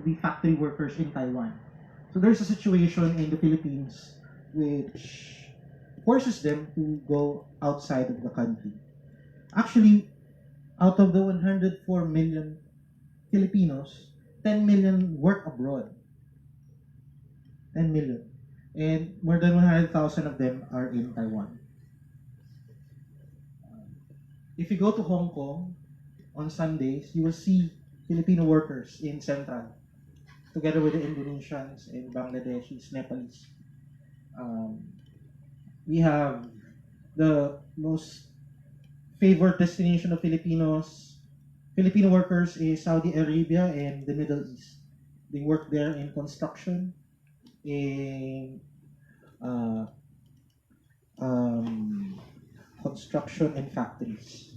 be factory workers in Taiwan. So there's a situation in the Philippines which forces them to go outside of the country. Actually, out of the 104 million Filipinos, 10 million work abroad. 10 million. And more than 100,000 of them are in Taiwan. If you go to Hong Kong on Sundays, you will see Filipino workers in Central, together with the Indonesians and Bangladeshis, Nepalese. We have the most favored destination of Filipino workers is Saudi Arabia and the Middle East. They work there in construction, in construction and factories.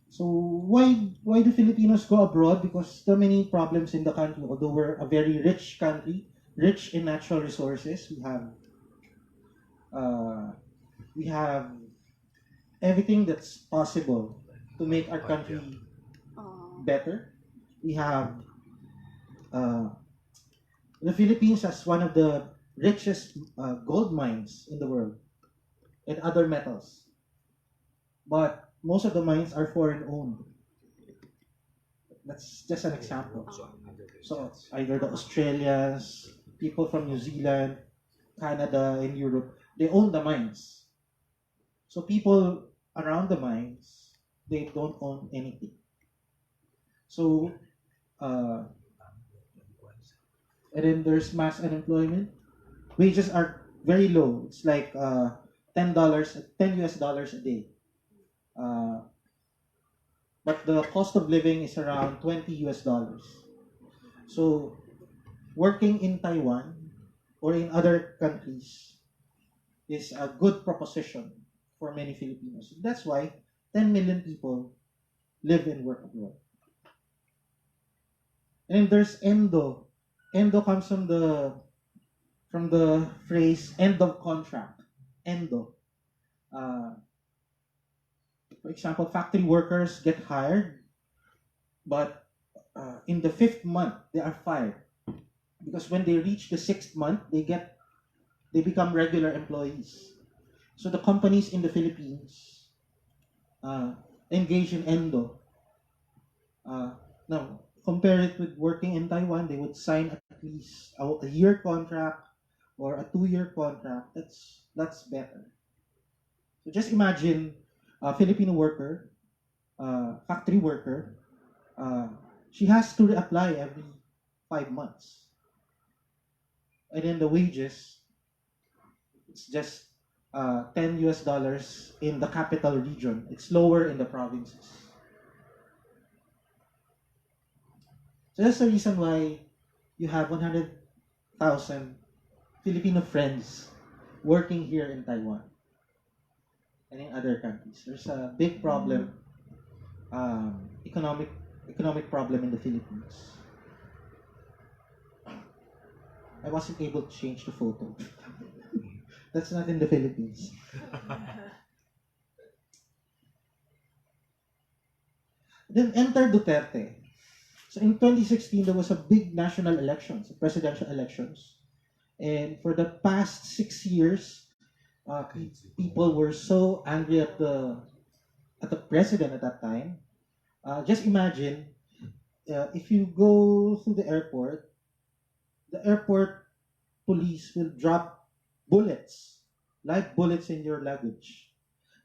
So why do Filipinos go abroad? Because there are many problems in the country. Although we're a very rich country, rich in natural resources, we have everything that's possible to make our country better. We have the Philippines has one of the richest gold mines in the world and other metals. But most of the mines are foreign owned. That's just an example. So either the Australians, people from New Zealand, Canada, and Europe, they own the mines. So people around the mines, they don't own anything. So, and then there's mass unemployment. Wages are very low. It's like $10 US a day. But the cost of living is around $20 US. So, working in Taiwan or in other countries is a good proposition for many Filipinos. That's why 10 million people live and work abroad. And there's endo. Endo comes from the phrase end of contract. Endo. For example, factory workers get hired, but in the 5th month they are fired because when they reach the 6th month they become regular employees. So the companies in the Philippines engage in endo. Now compare it with working in Taiwan, they would sign at least a year contract or a 2-year contract. That's better. So just imagine a Filipino worker, factory worker, she has to reapply every 5 months. And then the wages, it's just $10 US in the capital region. It's lower in the provinces. So that's the reason why you have 100,000 Filipino friends working here in Taiwan and in other countries. There's a big problem, economic problem in the Philippines. I wasn't able to change the photo. That's not in the Philippines. Then enter Duterte. So in 2016, there was a big national elections, presidential elections. And for the past 6 years, people were so angry at the president at that time. Just imagine, if you go through the airport police will drop bullets, live bullets in your luggage.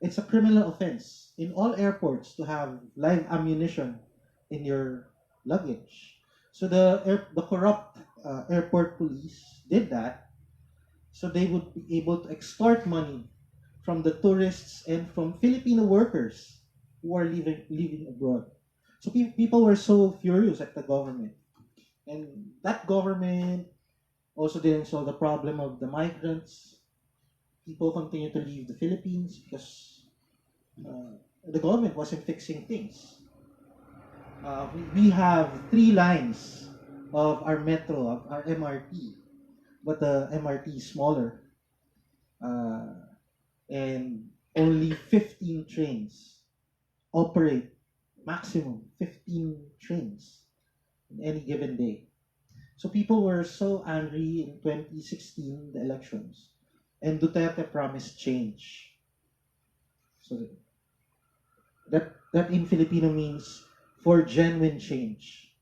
It's a criminal offense in all airports to have live ammunition in your luggage. So the corrupt airport police did that, so they would be able to extort money from the tourists and from Filipino workers who are living abroad. So people were so furious at the government. And that government also didn't solve the problem of the migrants. People continue to leave the Philippines because the government wasn't fixing things. We have 3 lines of our metro, of our MRT, but the MRT is smaller. And only 15 trains operate maximum 15 trains in any given day. So people were so angry in 2016, the elections, and Duterte promised change. So that in Filipino means for genuine change.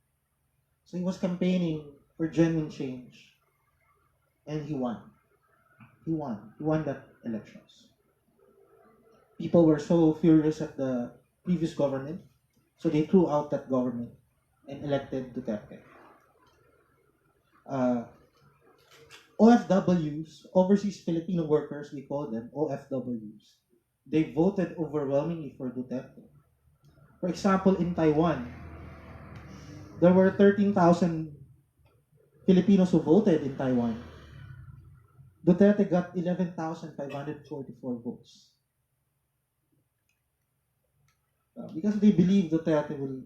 So he was campaigning for genuine change, and he won. He won that elections. People were so furious at the previous government, so they threw out that government and elected Duterte. OFWs, overseas Filipino workers, we call them OFWs. They voted overwhelmingly for Duterte. For example, in Taiwan, there were 13,000 Filipinos who voted in Taiwan. Duterte got 11,544 votes. Because they believe Duterte will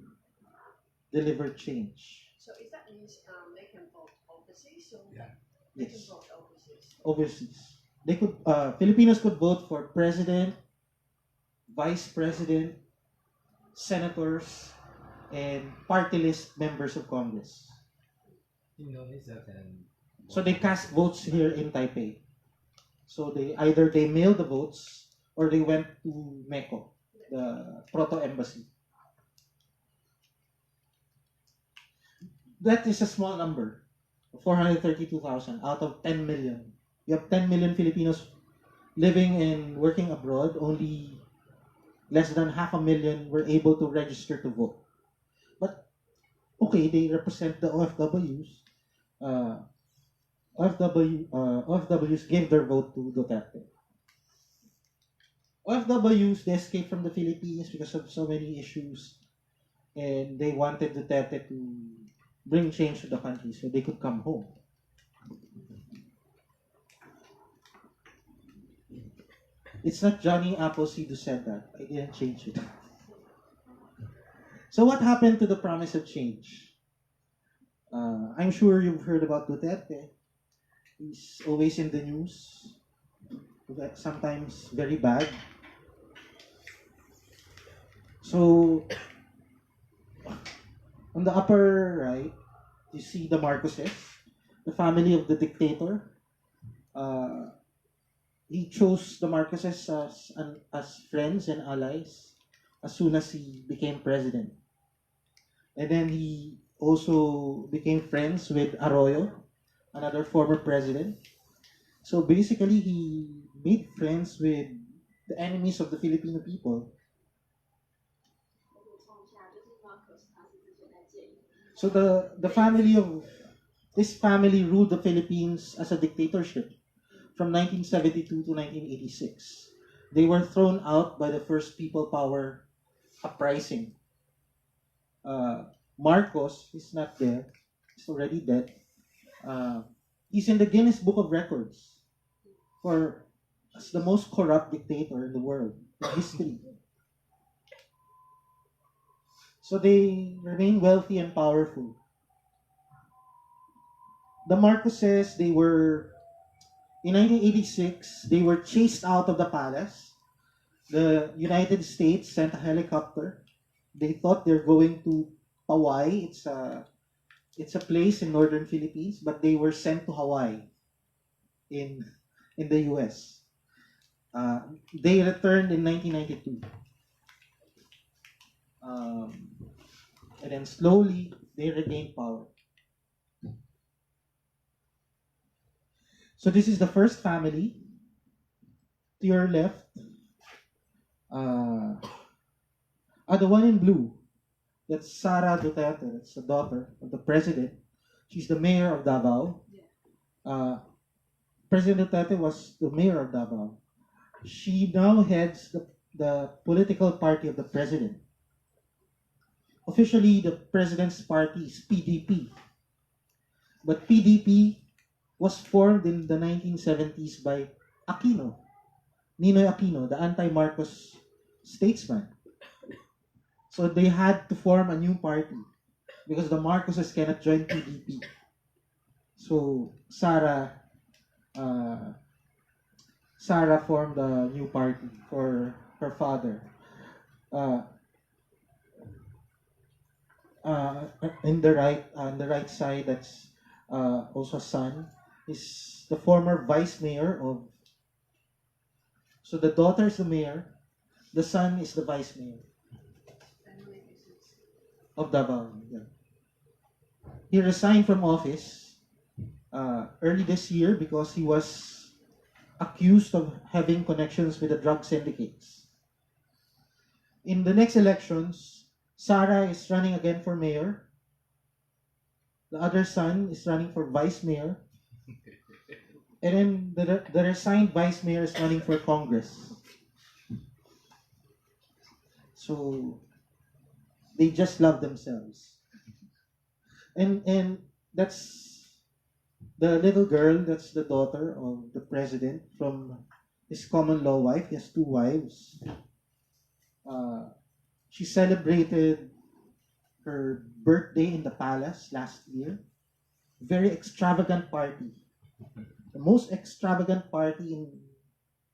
deliver change. So is that means they can vote overseas? Or yeah. They Yes. can vote overseas. Overseas. They could Filipinos could vote for president, vice president, senators, and party list members of Congress. So they cast votes here in Taipei. So they mail the votes or they went to MECO, the proto embassy. That is a small number, 432,000 out of 10 million. You have 10 million Filipinos living and working abroad. Only less than 500,000 were able to register to vote. But okay, they represent the OFWs. OFWs gave their vote to Duterte. OFWs, they escaped from the Philippines because of so many issues, and they wanted Duterte to bring change to the country so they could come home. It's not Johnny Appleseed who said that. I didn't change it. So what happened to the promise of change? I'm sure you've heard about Duterte. He's always in the news, sometimes very bad. So, on the upper right, you see the Marcoses, the family of the dictator. He chose the Marcoses as friends and allies as soon as he became president. And then he also became friends with Arroyo, another former president. So basically, he made friends with the enemies of the Filipino people. So the family of this family ruled the Philippines as a dictatorship from 1972 to 1986. They were thrown out by the first people power uprising. Marcos is not there. He's already dead. He's in the Guinness Book of Records as the most corrupt dictator in the world, in history. So they remain wealthy and powerful. The Marcoses, in 1986, they were chased out of the palace. The United States sent a helicopter. They thought they're going to Hawaii. It's a place in northern Philippines, but they were sent to Hawaii in the US. They returned in 1992. And then slowly, they regained power. So this is the first family. To your left, the one in blue, that's Sara Duterte. That's the daughter of the president. She's the mayor of Davao. President Duterte was the mayor of Davao. She now heads the political party of the president. Officially, the president's party is PDP. But PDP was formed in the 1970s by Aquino, Ninoy Aquino, the anti-Marcos statesman. So they had to form a new party because the Marcoses cannot join PDP. So Sara formed a new party for her father. in the right, on the right side, that's also a son, is the former vice mayor of. So the daughter is the mayor, the son is the vice mayor Family business. of Davao. Yeah. He resigned from office early this year because he was accused of having connections with the drug syndicates. In the next elections, Sarah is running again for mayor. The other son is running for vice mayor. And then the resigned vice mayor is running for Congress. So they just love themselves. And that's the little girl, that's the daughter of the president from his common law wife. He has two wives. She celebrated her birthday in the palace last year. Very extravagant party. The most extravagant party in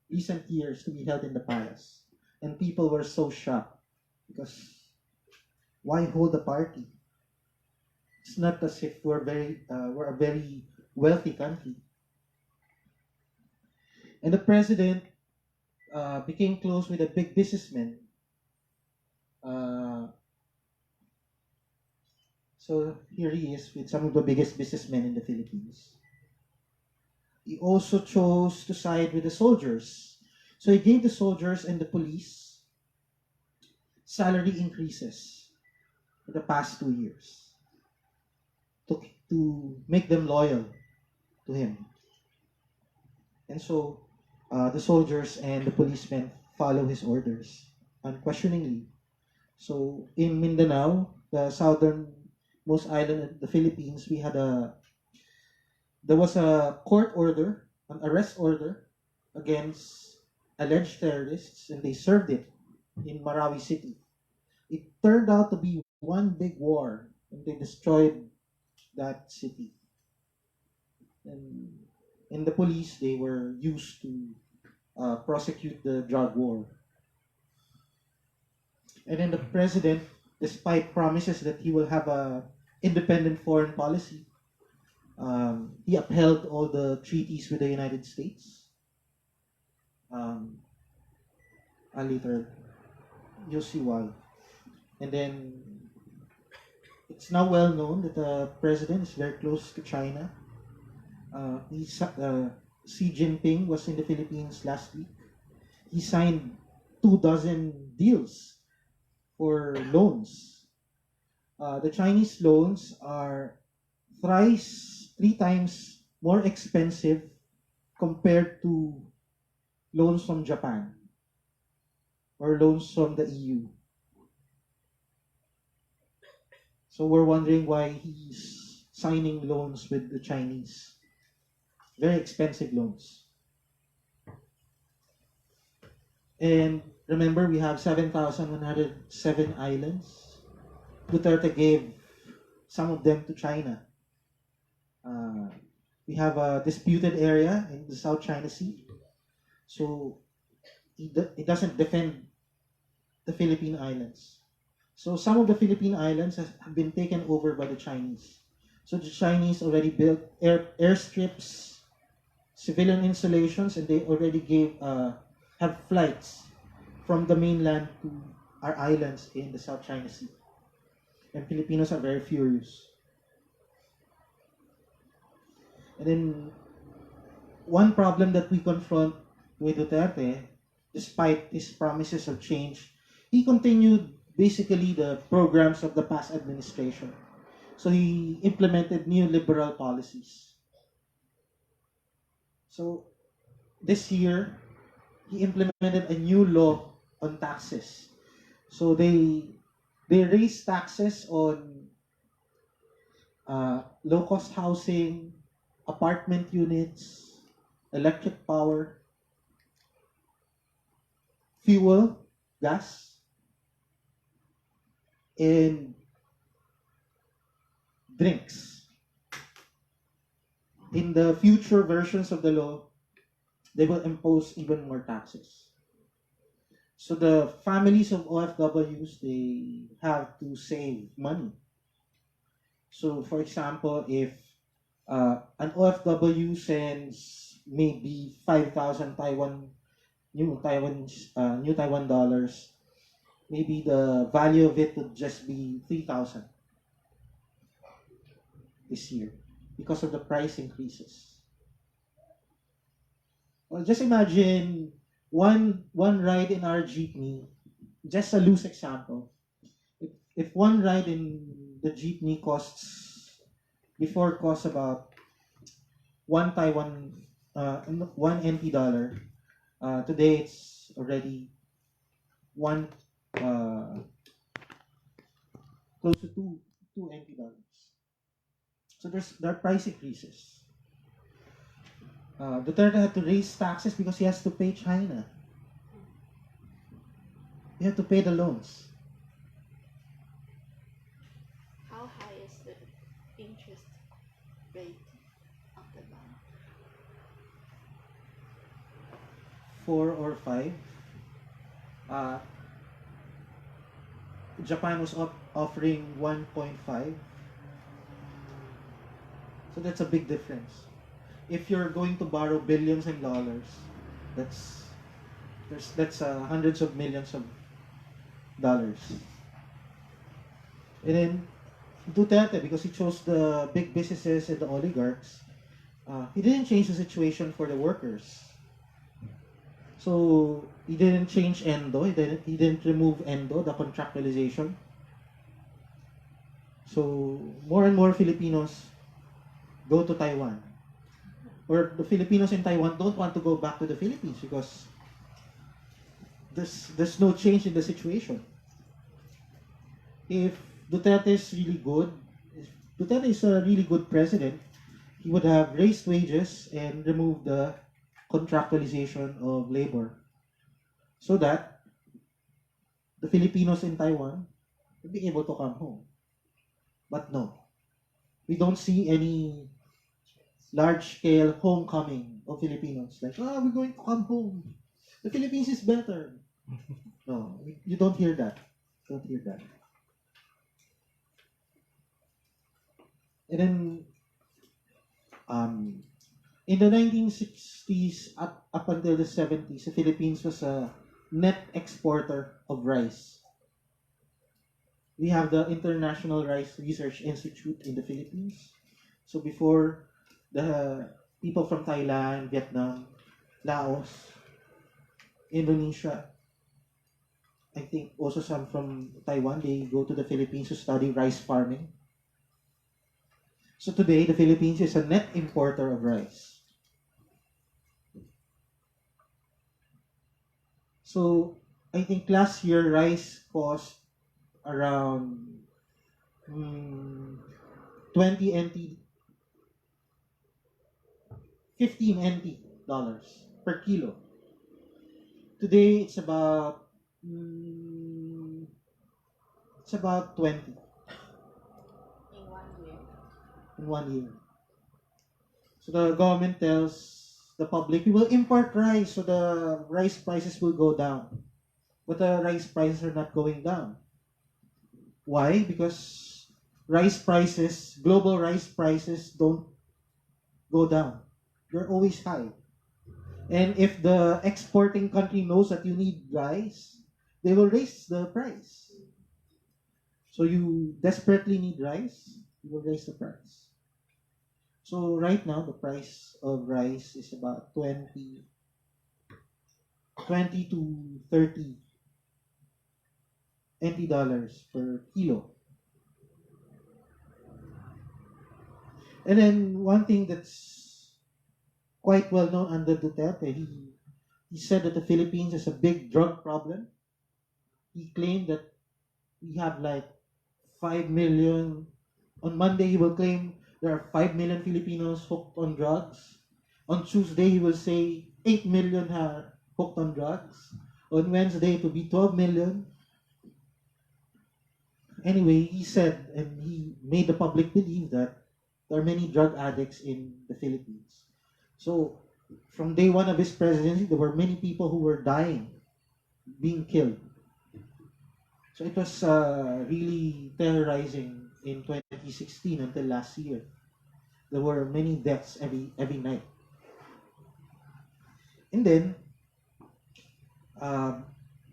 recent years to be held in the palace. And people were so shocked because why hold a party? It's not as if we're a very wealthy country. And the president became close with a big businessman. So here he is with some of the biggest businessmen in the Philippines. He also chose to side with the soldiers. So he gave the soldiers and the police salary increases for the past 2 years to make them loyal to him. And so the soldiers and the policemen follow his orders unquestioningly. So in Mindanao, the southernmost island of the Philippines, there was a court order, an arrest order against alleged terrorists, and they served it in Marawi City. It turned out to be one big war, and they destroyed that city. And in the police, they were used to prosecute the drug war. And then the president, despite promises that he will have a independent foreign policy, he upheld all the treaties with the United States. Later, you'll see why. And then it's now well known that the president is very close to China. Xi Jinping was in the Philippines last week. He signed 24 deals for loans. The Chinese loans are 3 times more expensive compared to loans from Japan or loans from the EU. So we're wondering why he's signing loans with the Chinese. Very expensive loans. And remember, we have 7,107 islands. Duterte gave some of them to China. We have a disputed area in the South China Sea. So it doesn't defend the Philippine Islands. So some of the Philippine Islands have been taken over by the Chinese. So the Chinese already built airstrips, civilian installations, and they already have flights from the mainland to our islands in the South China Sea. And Filipinos are very furious. And then one problem that we confront with Duterte, despite his promises of change, he continued basically the programs of the past administration. So he implemented neoliberal policies. So this year, he implemented a new law on taxes. So they raised taxes on low-cost housing, apartment units, electric power, fuel, gas, and drinks. In the future versions of the law, they will impose even more taxes. So the families of OFWs, they have to save money So, for example, if an OFW sends maybe 5,000 new Taiwan dollars, maybe the value of it would just be 3,000 this year because of the price increases. Well, just imagine one ride in our jeepney, just a loose example. If one ride in the jeepney before costs about one NT dollar, today it's already close to two NT dollars. So there are price increases. Duterte had to raise taxes because he has to pay China. He had to pay the loans. How high is the interest rate of the bank? 4 or 5. Japan was offering 1.5. So that's a big difference. If you're going to borrow billions in dollars, that's hundreds of millions of dollars. And then Duterte, because he chose the big businesses and the oligarchs, he didn't change the situation for the workers. So he didn't change ENDO. He didn't remove ENDO, the contractualization. So more and more Filipinos go to Taiwan. Or the Filipinos in Taiwan don't want to go back to the Philippines because there's no change in the situation. If Duterte is really good, if Duterte is a really good president, he would have raised wages and removed the contractualization of labor so that the Filipinos in Taiwan would be able to come home. But no, we don't see any large-scale homecoming of Filipinos. Like, we're going to come home. The Philippines is better. No, you don't hear that. You don't hear that. And then, in the 1960s up until the 70s, the Philippines was a net exporter of rice. We have the International Rice Research Institute in the Philippines. So before, the people from Thailand, Vietnam, Laos, Indonesia, I think also some from Taiwan, they go to the Philippines to study rice farming. So today, the Philippines is a net importer of rice. So I think last year, rice cost around 20 NT, 15 NT dollars per kilo. Today, it's about 20 in 1 year. So the government tells the public, we will import rice so the rice prices will go down. But the rice prices are not going down. Why? Because global rice prices don't go down. They're always high. And if the exporting country knows that you need rice, they will raise the price. So you desperately need rice, you will raise the price. So right now, the price of rice is about 20 to 30 NT dollars per kilo. And then one thing that's quite well known under Duterte, he said that the Philippines has a big drug problem. He claimed that we have like 5 million. On Monday, he will claim there are 5 million Filipinos hooked on drugs. On Tuesday, he will say 8 million are hooked on drugs. On Wednesday, it will be 12 million. Anyway, he said, and he made the public believe that there are many drug addicts in the Philippines. So, from day one of his presidency, there were many people who were dying, being killed. So it was really terrorizing in 2016 until last year. There were many deaths every night. And then,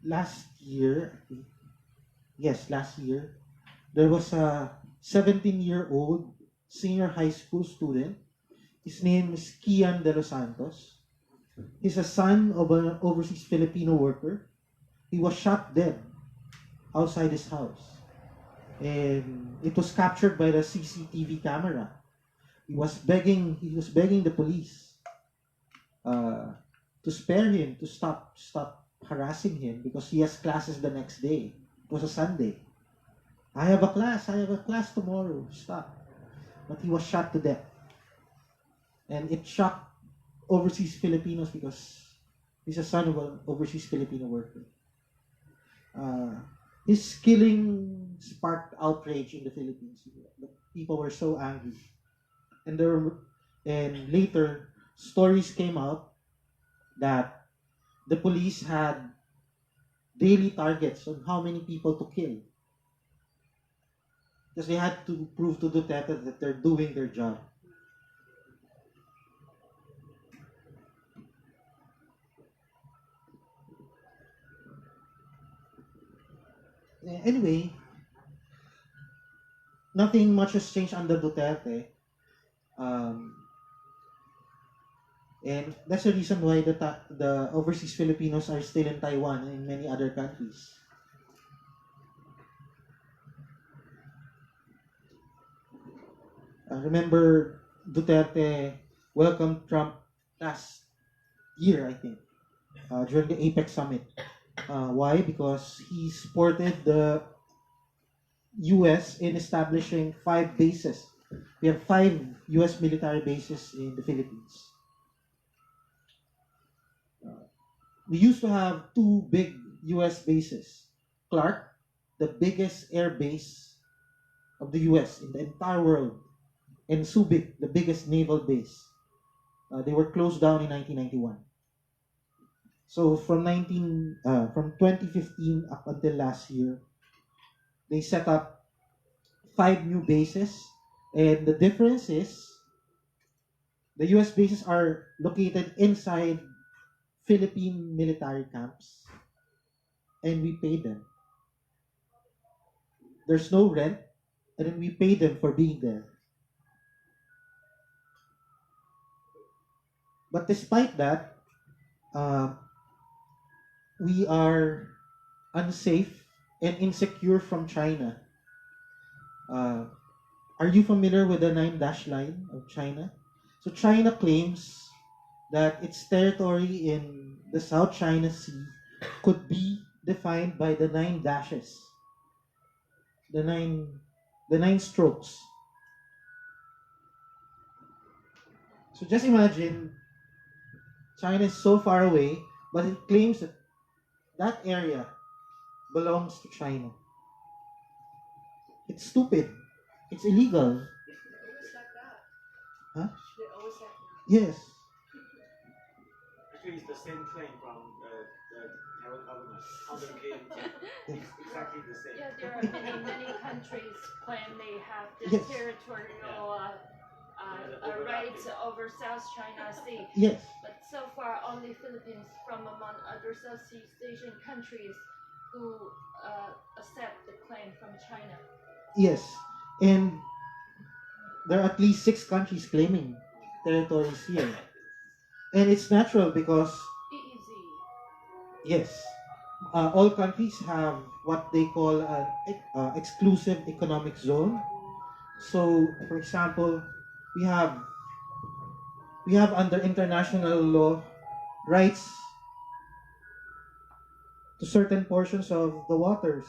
last year, there was a 17-year-old senior high school student. His name is Kian De Los Santos. He's a son of an overseas Filipino worker. He was shot dead outside his house. And it was captured by the CCTV camera. He was begging the police to spare him, to stop harassing him because he has classes the next day. It was a Sunday. I have a class tomorrow. Stop. But he was shot to death. And it shocked overseas Filipinos because he's a son of an overseas Filipino worker. His killing sparked outrage in the Philippines. The people were so angry. And later, stories came out that the police had daily targets on how many people to kill. Because they had to prove to Duterte that they're doing their job. Anyway, nothing much has changed under Duterte. And that's the reason why the overseas Filipinos are still in Taiwan and in many other countries. Remember, Duterte welcomed Trump last year, I think, during the APEC summit. Why? Because he supported the U.S. in establishing 5 bases. We have 5 U.S. military bases in the Philippines. We used to have 2 big U.S. bases. Clark, the biggest air base of the U.S. in the entire world, and Subic, the biggest naval base. They were closed down in 1991. So from 2015 up until last year, they set up 5 new bases, and the difference is the U.S. bases are located inside Philippine military camps, and we pay them. There's no rent, and then we pay them for being there. But despite that, we are unsafe and insecure from China. Are you familiar with the 9-dash line of China? So China claims that its territory in the South China Sea could be defined by the 9 dashes, the nine strokes. So just imagine, China is so far away, but it claims that that area belongs to China. It's stupid. It's illegal. They always like that. Huh? They always like that. Yes. Actually, it's the same claim from the Taiwan government. How they came to it's exactly the same. Yeah, there are many countries claim they have the Yes. territorial rights over South China Sea. Yes. But so far, only Philippines from among other Southeast Asian countries who accept the claim from China. Yes. And there are at least 6 countries claiming territories here. And it's natural because, EEZ. yes, all countries have what they call an exclusive economic zone. So, for example, we have under international law rights to certain portions of the waters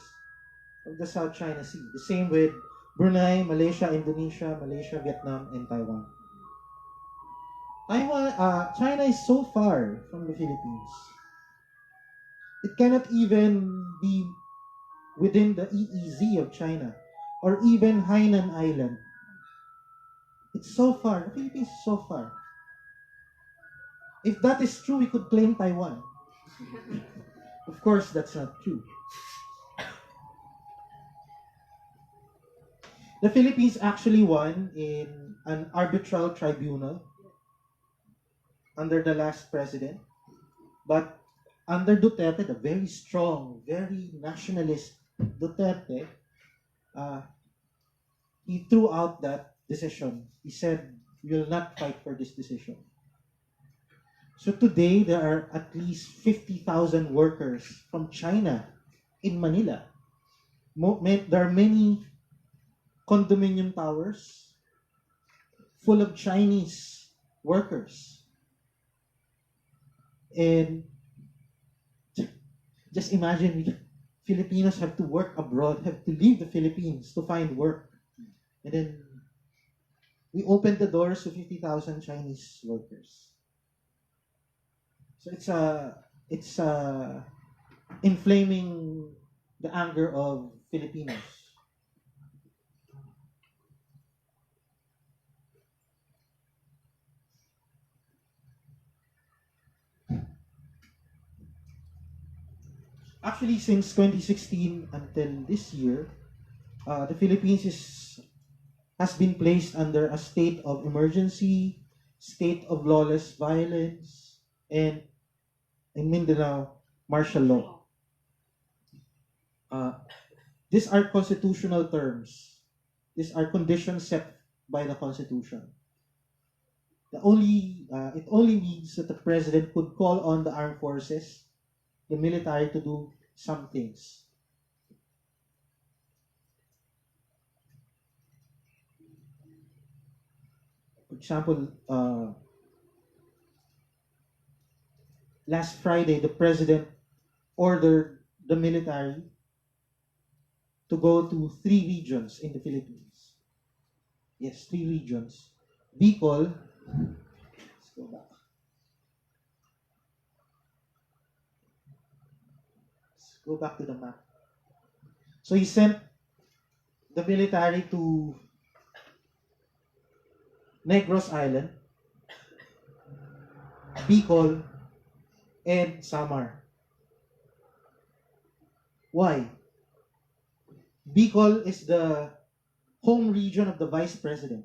of the South China Sea. The same with Brunei, Malaysia, Indonesia, Vietnam, and Taiwan. China is so far from the Philippines. It cannot even be within the EEZ of China or even Hainan Island. It's so far. The Philippines is so far. If that is true, we could claim Taiwan. Of course, that's not true. The Philippines actually won in an arbitral tribunal under the last president, but under Duterte, the very strong, very nationalist Duterte, he threw out that decision. He said, "We will not fight for this decision." So today, there are at least 50,000 workers from China in Manila. There are many condominium towers full of Chinese workers. And just imagine, Filipinos have to work abroad, have to leave the Philippines to find work. And then we opened the doors to 50,000 Chinese workers. So it's inflaming the anger of Filipinos. Actually, since 2016 until this year, the Philippines has been placed under a state of emergency, state of lawless violence, and in Mindanao, martial law. These are constitutional terms. These are conditions set by the Constitution. It only means that the president could call on the armed forces, the military, to do some things. For example, last Friday, the president ordered the military to go to 3 regions in the Philippines. Yes, 3 regions. Bicol, let's go back. Let's go back to the map. So he sent the military to Negros Island, Bicol, and Samar. Why? Bicol is the home region of the vice president.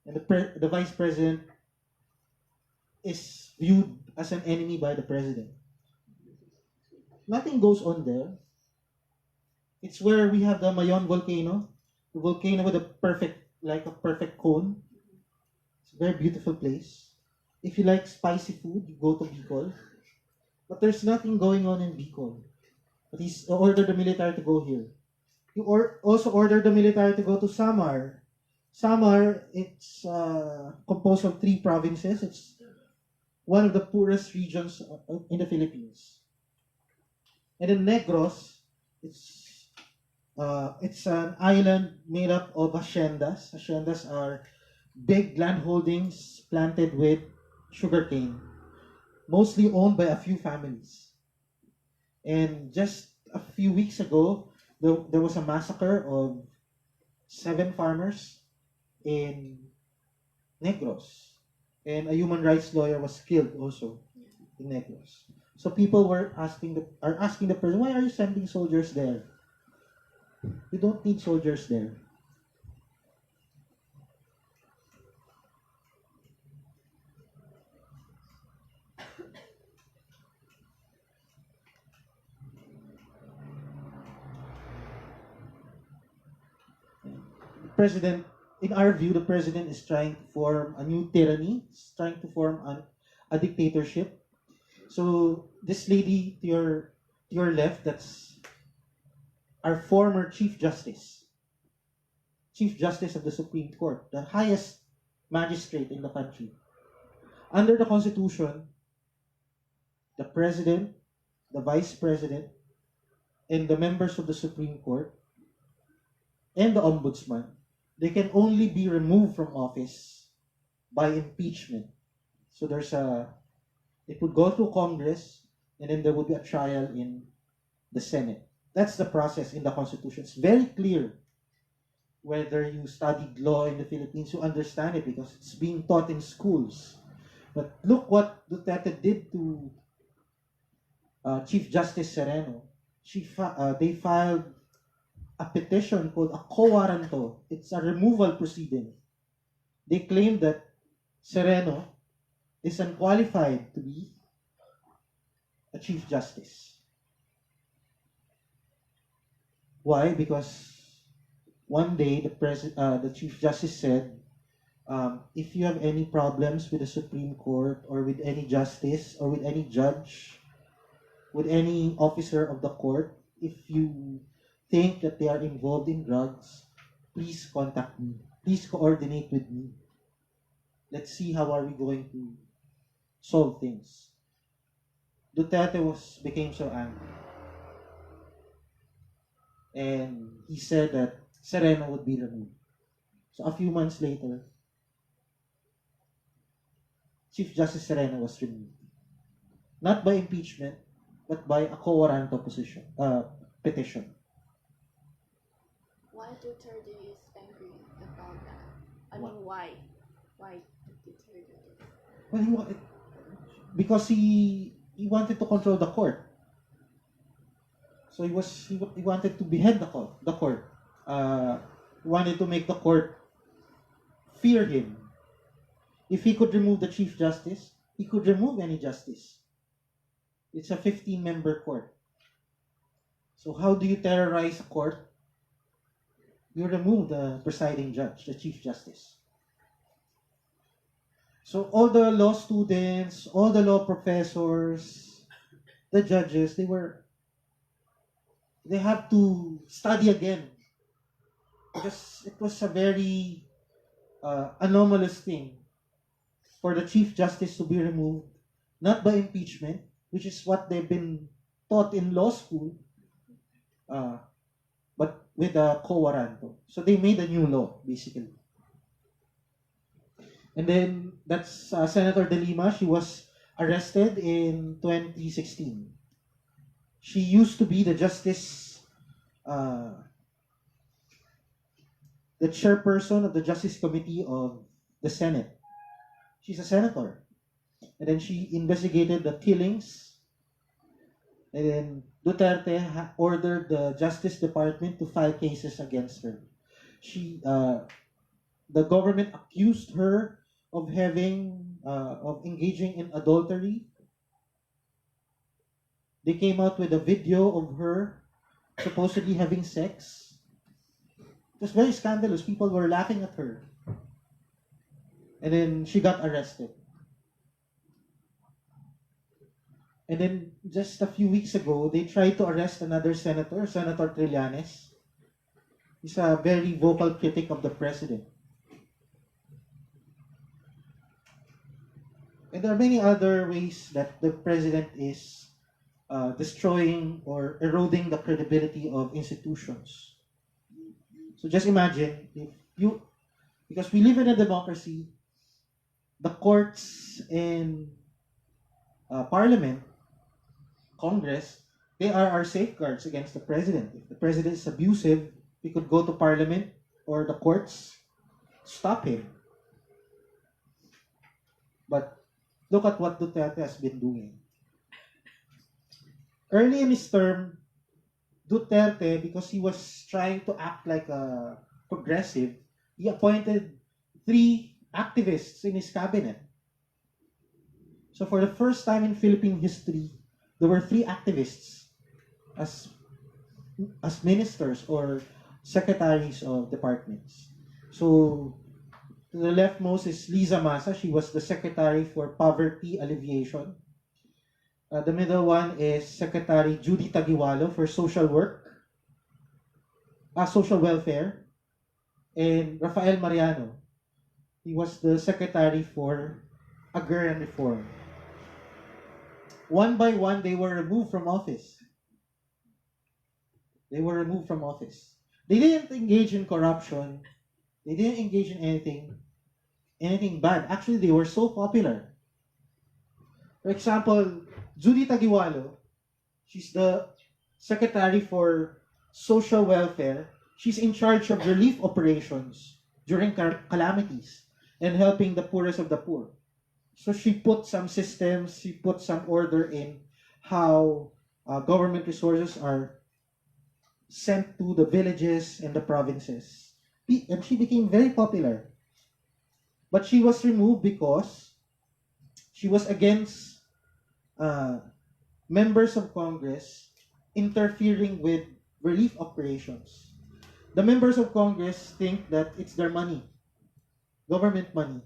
And the vice president is viewed as an enemy by the president. Nothing goes on there. It's where we have the Mayon volcano, the volcano with a perfect cone. It's a very beautiful place. If you like spicy food, you go to Bicol. But there's nothing going on in Bicol. But he's ordered the military to go here. He also ordered the military to go to Samar. Samar, it's composed of 3 provinces. It's one of the poorest regions in the Philippines. And then Negros, it's an island made up of haciendas. Haciendas are big land holdings planted with sugarcane, mostly owned by a few families. And just a few weeks ago, there was a massacre of 7 farmers in Negros. And a human rights lawyer was killed also in Negros. So people are asking the person, why are you sending soldiers there? You don't need soldiers there. President, in our view, the president is trying to form a new tyranny. He's trying to form a dictatorship. So this lady to your left, that's our former Chief Justice of the Supreme Court, the highest magistrate in the country. Under the Constitution, the president, the vice president, and the members of the Supreme Court, and the ombudsman, they can only be removed from office by impeachment. So it would go through Congress, and then there would be a trial in the Senate. That's the process in the Constitution. It's very clear. Whether you studied law in the Philippines, you understand it because it's being taught in schools. But look what Duterte did to Chief Justice Sereno. They filed a petition called a co-waranto. It's a removal proceeding. They claim that Sereno is unqualified to be a Chief Justice. Why? Because one day the Chief Justice said, if you have any problems with the Supreme Court or with any justice or with any judge, with any officer of the court, if you think that they are involved in drugs, please contact me. Please coordinate with me. Let's see how are we going to solve things. Duterte became so angry. And he said that Sereno would be removed. So a few months later, Chief Justice Sereno was removed. Not by impeachment, but by a co-waranto petition. Why Duterte is angry about that? I mean, why? Why Duterte? Well, because he wanted to control the court. So he wanted to behead the court. He wanted to make the court fear him. If he could remove the Chief Justice, he could remove any justice. It's a 15-member court. So how do you terrorize a court? You remove the presiding judge, the Chief Justice. So all the law students, all the law professors, the judges, they have to study again, because it was a very anomalous thing for the Chief Justice to be removed, not by impeachment, which is what they've been taught in law school, but with a co-waranto. So they made a new law, basically. And then that's Senator De Lima. She was arrested in 2016. She used to be the chairperson of the Justice Committee of the Senate. She's a senator. And then she investigated the killings. And then Duterte ordered the Justice Department to file cases against her. The government accused her of engaging in adultery. They came out with a video of her supposedly having sex. It was very scandalous. People were laughing at her. And then she got arrested. And then just a few weeks ago, they tried to arrest another senator, Senator Trillanes. He's a very vocal critic of the president. And there are many other ways that the president is destroying or eroding the credibility of institutions. So just imagine, because we live in a democracy, the courts and Parliament, Congress, they are our safeguards against the president. If the president is abusive, we could go to Parliament or the courts, stop him. But look at what Duterte has been doing. Early in his term, Duterte, because he was trying to act like a progressive, he appointed 3 activists in his cabinet. So for the first time in Philippine history, there were 3 activists as ministers or secretaries of departments. So to the leftmost is Liza Masa. She was the secretary for poverty alleviation. The middle one is Secretary Judy Taguiwalo for social welfare. And Rafael Mariano. He was the secretary for agrarian reform. One by one, they were removed from office. They didn't engage in corruption. They didn't engage in anything bad. Actually, they were so popular. For example, Judy Taguiwalo, she's the secretary for social welfare. She's in charge of relief operations during calamities and helping the poorest of the poor. So she put some systems, she put some order in how government resources are sent to the villages and the provinces. And she became very popular. But she was removed because she was against members of Congress interfering with relief operations. The members of Congress think that it's their money, government money.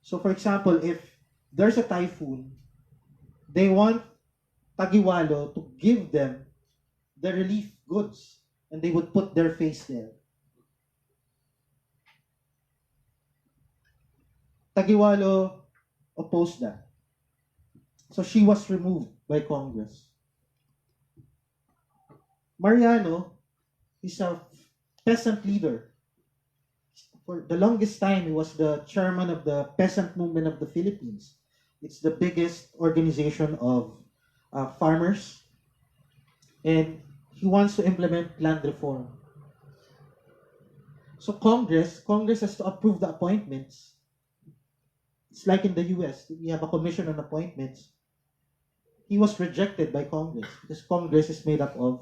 So for example, if there's a typhoon, they want Tagiwalo to give them the relief goods, and they would put their face there. Tagiwalo opposed that. So she was removed by Congress. Mariano is a peasant leader. For the longest time, he was the chairman of the peasant movement of the Philippines. It's the biggest organization of farmers. And he wants to implement land reform. So Congress has to approve the appointments. It's like in the US, we have a commission on appointments. He was rejected by Congress because Congress is made up of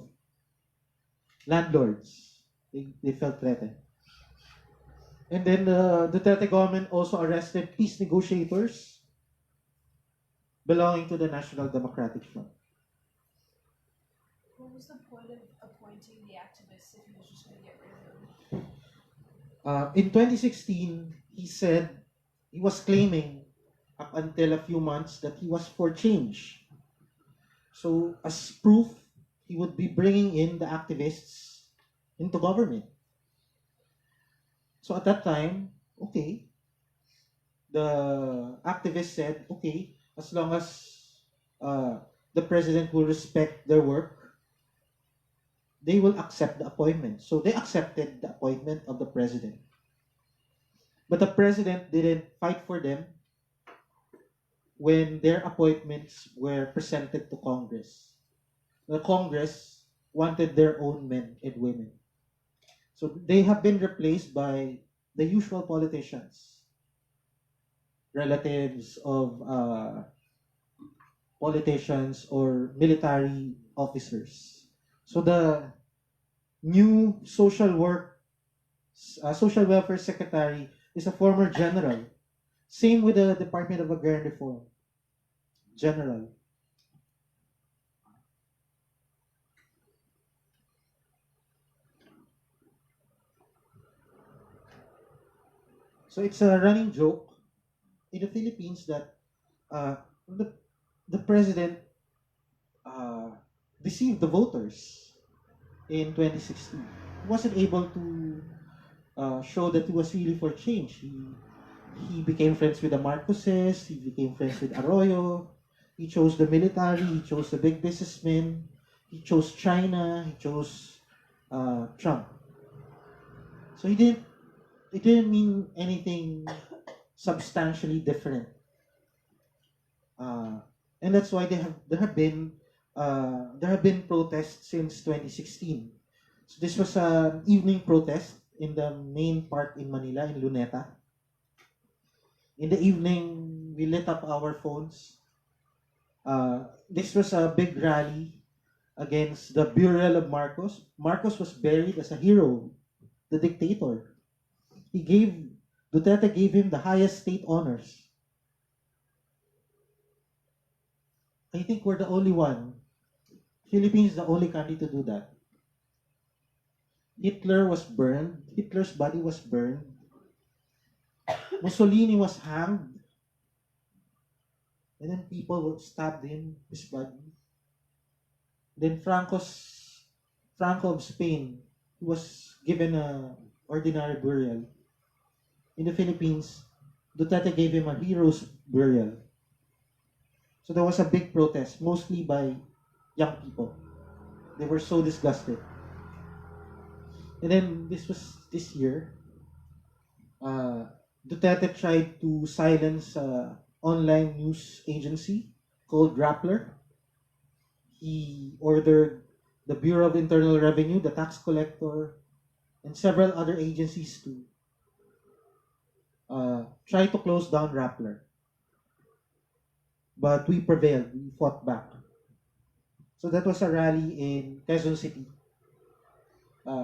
landlords. They felt threatened. And then the Duterte government also arrested peace negotiators belonging to the National Democratic Front. What was the point of appointing the activists if he was just going to get rid of them? In 2016, he said he was claiming up until a few months that he was for change. So as proof, he would be bringing in the activists into government. So at that time, okay, the activists said, okay, as long as the president will respect their work, they will accept the appointment. So they accepted the appointment of the president. But the president didn't fight for them when their appointments were presented to Congress. The Congress wanted their own men and women. So they have been replaced by the usual politicians, relatives of politicians or military officers. So the new social welfare secretary is a former general. Same with the Department of Agrarian Reform. General. So it's a running joke in the Philippines that the president deceived the voters in 2016. He wasn't able to show that he was really for change. He became friends with the Marcoses, he became friends with Arroyo, he chose the military, he chose the big businessmen, he chose China, he chose Trump. So it didn't mean anything substantially different. And that's why there have been protests since 2016. So this was an evening protest in the main park in Manila, in Luneta. In the evening, we lit up our phones. This was a big rally against the burial of Marcos. Marcos was buried as a hero, the dictator. Duterte gave him the highest state honors. I think we're the only one. Philippines is the only country to do that. Hitler was burned. Hitler's body was burned. Mussolini was hanged. And then people stabbed him, his body. Then Franco of Spain, he was given an ordinary burial. In the Philippines, Duterte gave him a hero's burial. So there was a big protest, mostly by young people. They were so disgusted. And then this year, Duterte tried to silence an online news agency called Rappler. He ordered the Bureau of Internal Revenue, the tax collector, and several other agencies to try to close down Rappler. But we prevailed. We fought back. So that was a rally in Quezon City.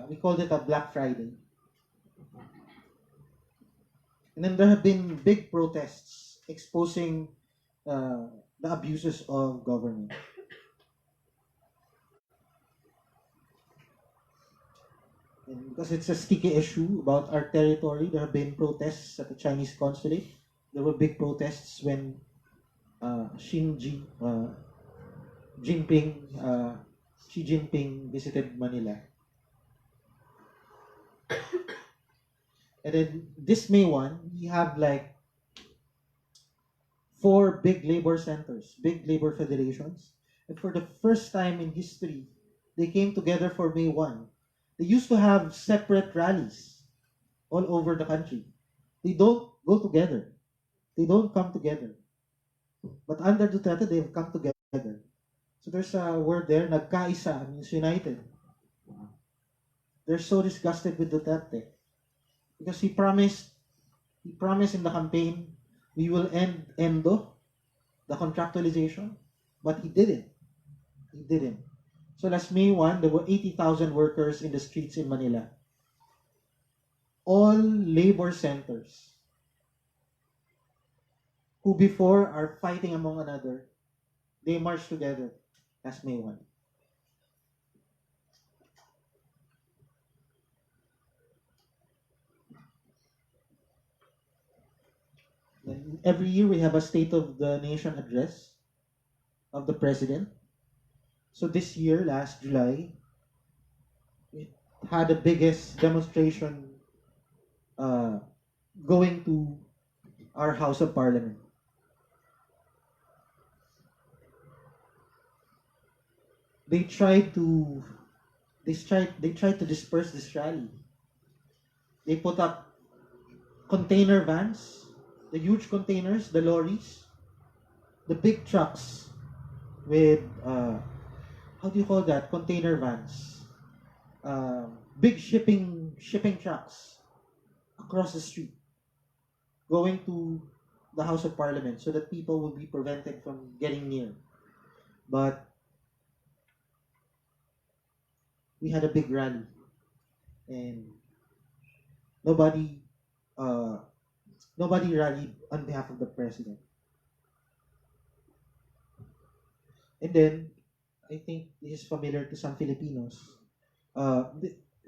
we called it a Black Friday. And then there have been big protests exposing the abuses of government. And because it's a sticky issue about our territory, there have been protests at the Chinese consulate. There were big protests when Xi Jinping visited Manila. And then this May 1, we have like 4 big labor centers, big labor federations. And for the first time in history, they came together for May 1. They used to have separate rallies all over the country. They don't go together. They don't come together. But under Duterte, they've come together. So there's a word there, nagkaisa, means united. They're so disgusted with Duterte because he promised in the campaign, we will end ENDO, the contractualization, but he didn't. He didn't. So last May 1, there were 80,000 workers in the streets in Manila. All labor centers who before are fighting among another, they marched together last May 1. And every year we have a State of the Nation address of the President. So this year, last July, it had the biggest demonstration going to our House of Parliament. They tried to disperse this rally. They put up container vans, the huge containers, the lorries, the big trucks with how do you call that? Container vans, big shipping trucks across the street, going to the House of Parliament so that people will be prevented from getting near. But we had a big rally, and nobody rallied on behalf of the president. And then, I think this is familiar to some Filipinos.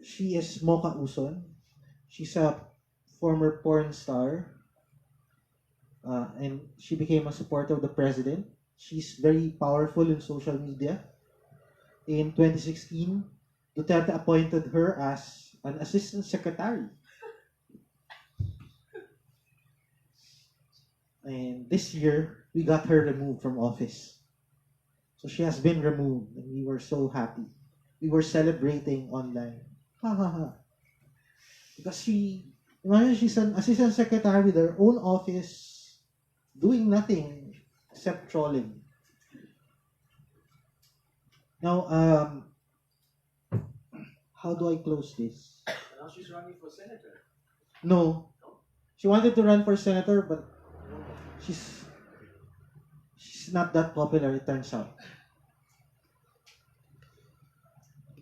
She is Mocha Uson. She's a former porn star, and she became a supporter of the president. She's very powerful in social media. In 2016, Duterte appointed her as an assistant secretary. And this year, we got her removed from office. So she has been removed, and we were so happy. We were celebrating online. Ha ha ha. Because imagine she's an assistant secretary with her own office, doing nothing except trolling. Now, how do I close this? Now she's running for senator. No. She wanted to run for senator, but she's not that popular, it turns out.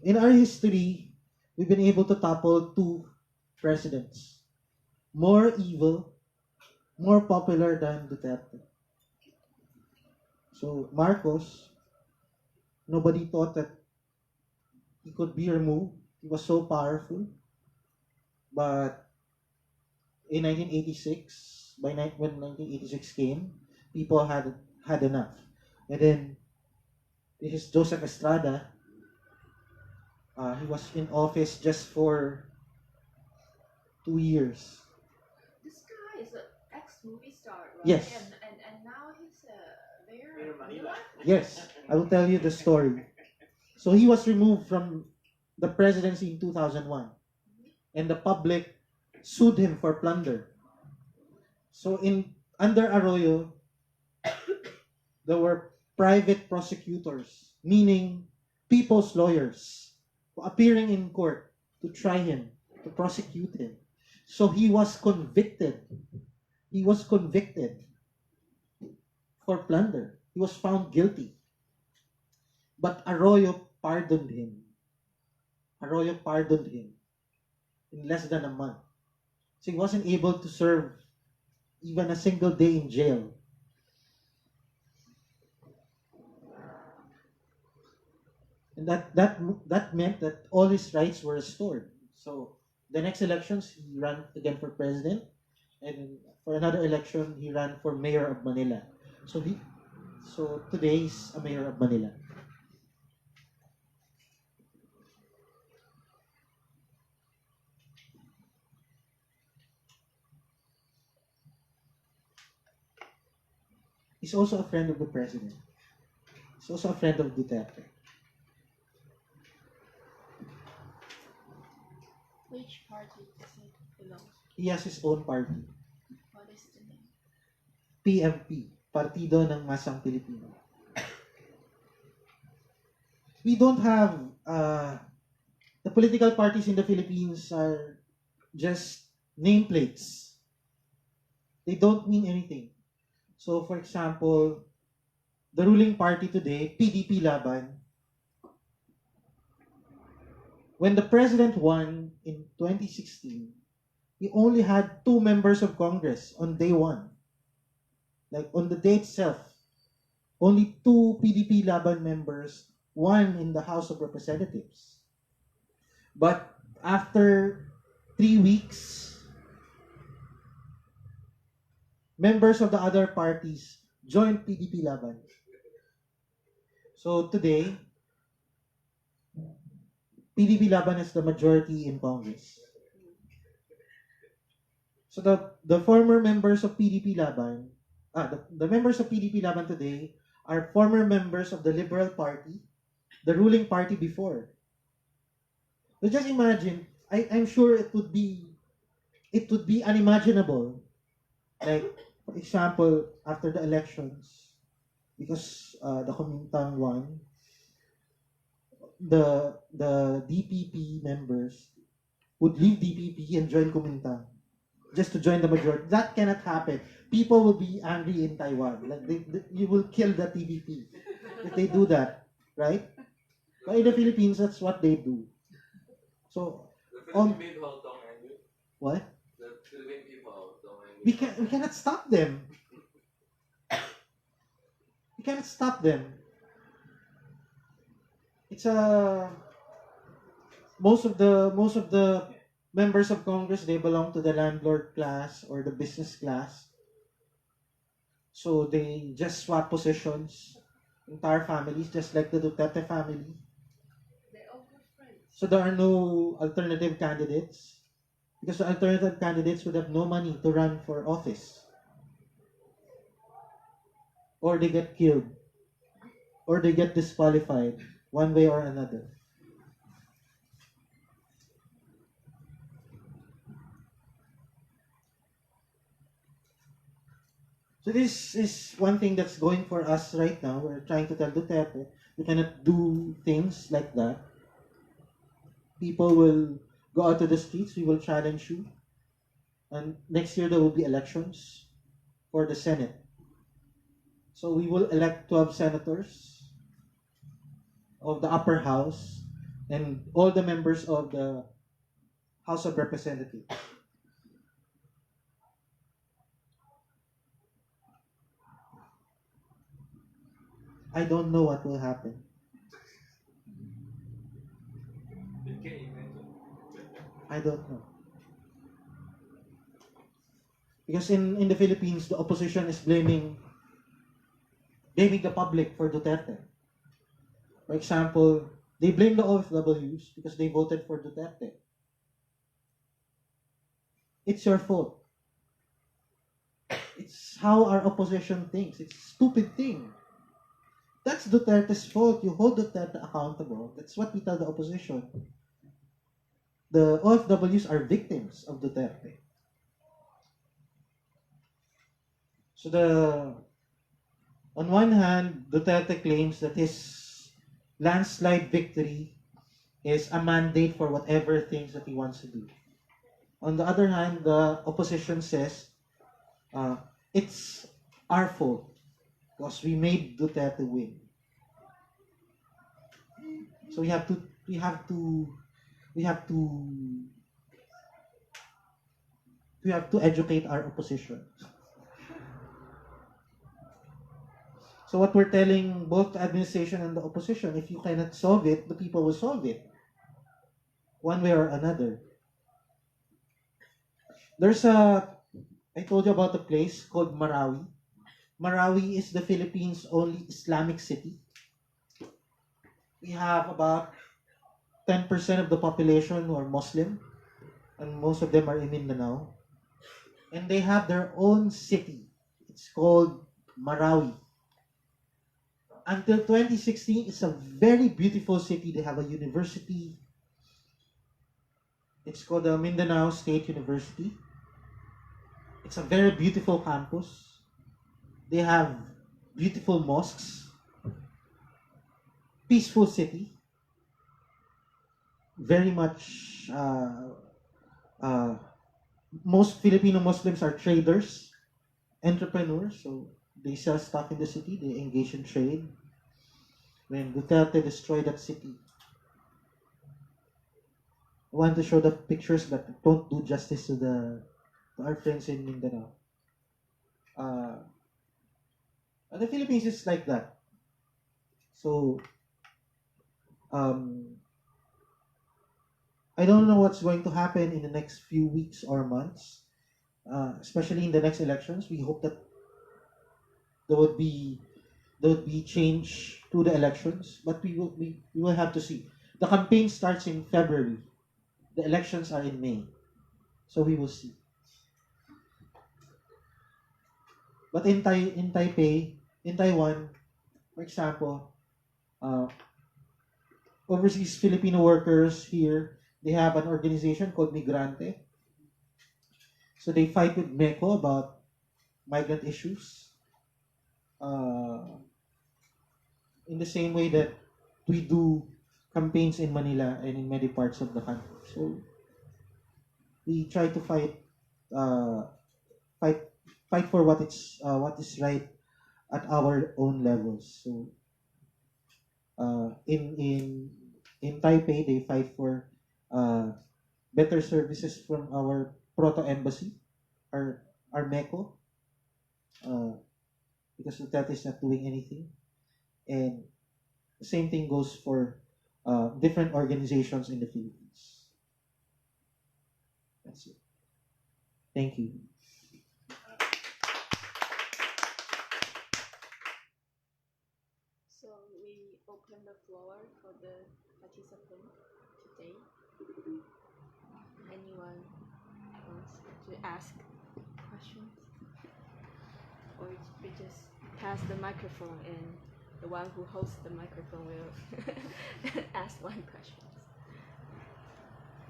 In our history, we've been able to topple 2 presidents. More evil, more popular than Duterte. So, Marcos, nobody thought that he could be removed. He was so powerful. But in 1986, when 1986 came, people had enough. And then, this is Joseph Estrada. He was in office just for 2 years. This guy is an ex-movie star, right? Yes. And now he's there Mayor in Manila. Yes, I will tell you the story. So he was removed from the presidency in 2001, and the public sued him for plunder. So under Arroyo, there were private prosecutors, meaning people's lawyers, appearing in court to try him, to prosecute him. So he was convicted. He was convicted for plunder. He was found guilty. But Arroyo pardoned him. Arroyo pardoned him in less than a month. So he wasn't able to serve even a single day in jail. And that meant that all his rights were restored. So the next elections, he ran again for president, and for another election, he ran for mayor of Manila. So today he's a mayor of Manila. He's also a friend of the president. He's also a friend of Duterte. Which party does he belong to? He has his own party. What is the name? PMP, Partido ng Masang Pilipino. We don't have, the political parties in the Philippines are just nameplates. They don't mean anything. So, for example, the ruling party today, PDP Laban, when the president won in 2016, he only had 2 members of Congress on day 1. Like on the day itself, only 2 PDP Laban members, 1 in the House of Representatives. But after 3 weeks, members of the other parties joined PDP Laban. So today, PDP Laban is the majority in Congress. So the former members of PDP Laban, the members of PDP Laban today are former members of the Liberal Party, the ruling party before. So just imagine, I'm sure it would be unimaginable. Like, for example, after the elections, because the Komintang won, the DPP members would leave DPP and join Komintang just to join the majority. That cannot happen. People will be angry in Taiwan. Like you will kill the DPP if they do that, right? But in the Philippines, that's what they do. So, The Philippine people don't angry. what? The Philippine people don't angry. We cannot stop them. We cannot stop them. It's most of the members of Congress, they belong to the landlord class or the business class. So they just swap positions, entire families, just like the Duterte family. They're all good friends. So there are no alternative candidates because the alternative candidates would have no money to run for office. Or they get killed. Or they get disqualified one way or another. So this is one thing that's going for us right now. We're trying to tell Duterte, you cannot do things like that. People will go out to the streets, we will challenge you. And next year there will be elections for the Senate. So we will elect 12 senators of the upper house and all the members of the House of Representatives. I don't know what will happen. You can't imagine. I don't know. Because in the Philippines, the opposition is blaming the public for Duterte. For example, they blame the OFWs because they voted for Duterte. It's your fault. It's how our opposition thinks. It's a stupid thing. That's Duterte's fault. You hold Duterte accountable. That's what we tell the opposition. The OFWs are victims of Duterte. So on one hand, Duterte claims that his landslide victory is a mandate for whatever things that he wants to do. On the other hand, the opposition says it's our fault because we made Duterte win. So we have to we have to educate our opposition. So what we're telling both the administration and the opposition, if you cannot solve it, the people will solve it, one way or another. I told you about a place called Marawi. Marawi is the Philippines' only Islamic city. We have about 10% of the population who are Muslim, and most of them are in Mindanao. And they have their own city. It's called Marawi. Until 2016, it's a very beautiful city. They have a university. It's called the Mindanao State University. It's a very beautiful campus. They have beautiful mosques. Peaceful city. Very much, most Filipino Muslims are traders, entrepreneurs, so they sell stuff in the city, they engage in trade. When Duterte destroyed that city, I want to show the pictures that don't do justice to our friends in Mindanao. And the Philippines is like that. So, I don't know what's going to happen in the next few weeks or months, especially in the next elections. We hope that there would be change to the elections, but we will have to see. The campaign starts in February. The elections are in May, so we will see. But in Taipei, in Taiwan, for example, overseas Filipino workers here, they have an organization called Migrante. So they fight with MECO about migrant issues. In the same way that we do campaigns in Manila and in many parts of the country. So we try to fight for what is right at our own levels. So in Taipei, they fight for better services from our proto embassy, our MECO, because that is not doing anything. And the same thing goes for different organizations in the Philippines. That's it. Thank you. So we open the floor for the participant today. Anyone wants to ask questions? Or we just pass the microphone and the one who hosts the microphone will ask one question.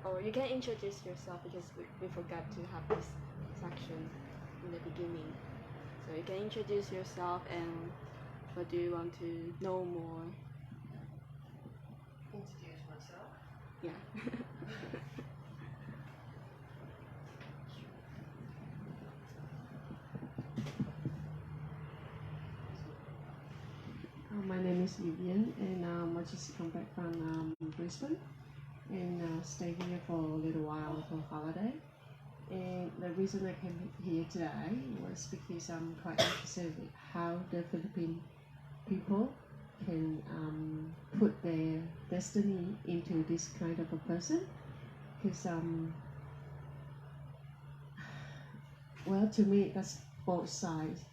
Or you can introduce yourself because we forgot to have this section in the beginning. So you can introduce yourself and what do you want to know more? Introduce myself. Yeah. My name is Vivian, and I just come back from Brisbane and stay here for a little while for holiday. And the reason I came here today was because I'm quite interested in how the Philippine people can put their destiny into this kind of a person. Because, well, to me, that's both sides.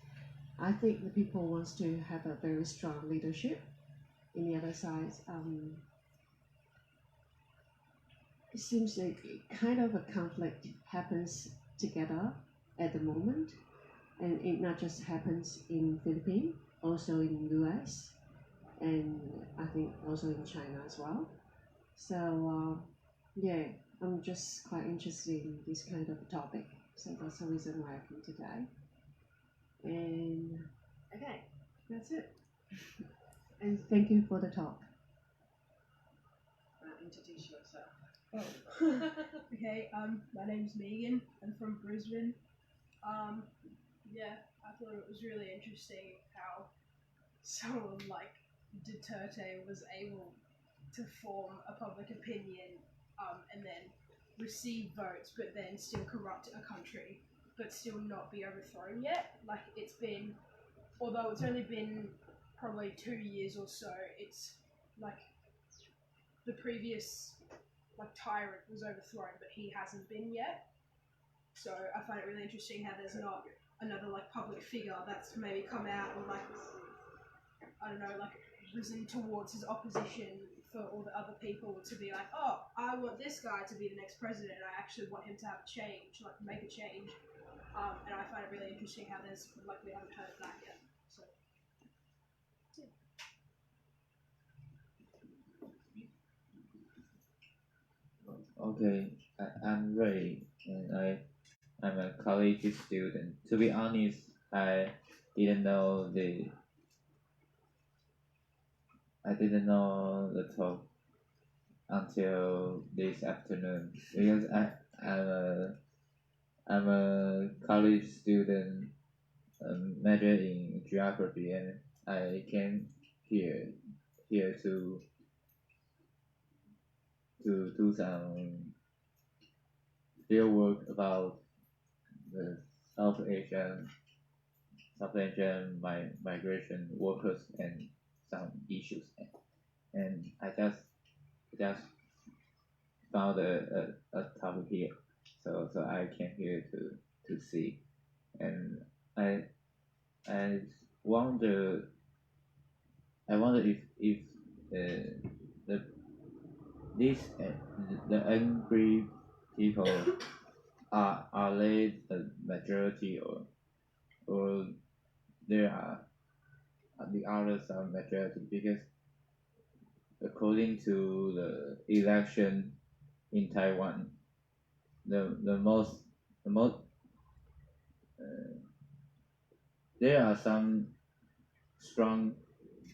I think the people wants to have a very strong leadership. In the other side, it seems like kind of a conflict happens together at the moment, and it not just happens in Philippines, also in US, and I think also in China as well. So yeah, I'm just quite interested in this kind of topic. So that's the reason why I came today. And okay, that's it. And thank you for the talk. Introduce yourself. Oh. Okay, my name's Megan. I'm from Brisbane. Yeah, I thought it was really interesting how someone like Duterte was able to form a public opinion and then receive votes, but then still corrupt a country, but still not be overthrown yet. Like, it's been, although it's only been probably 2 years or so, it's like the previous like tyrant was overthrown, but he hasn't been yet. So I find it really interesting how there's not another like public figure that's maybe come out or like, I don't know, like risen towards his opposition for all the other people to be like, oh, I want this guy to be the next president, and I actually want him to have a change, like make a change. And I find it really interesting how there's like we haven't heard of that yet. So. Okay, I'm Ray, and I'm a college student. To be honest, I didn't know the talk until this afternoon because I'm a college student, major in geography, and I came here to do some field work about the South Asian migration workers and some issues, and I just found a topic here, so I came here to see, and I wonder if the angry people are they the majority, or there are the others are majority, because according to the election in Taiwan, the most there are some strong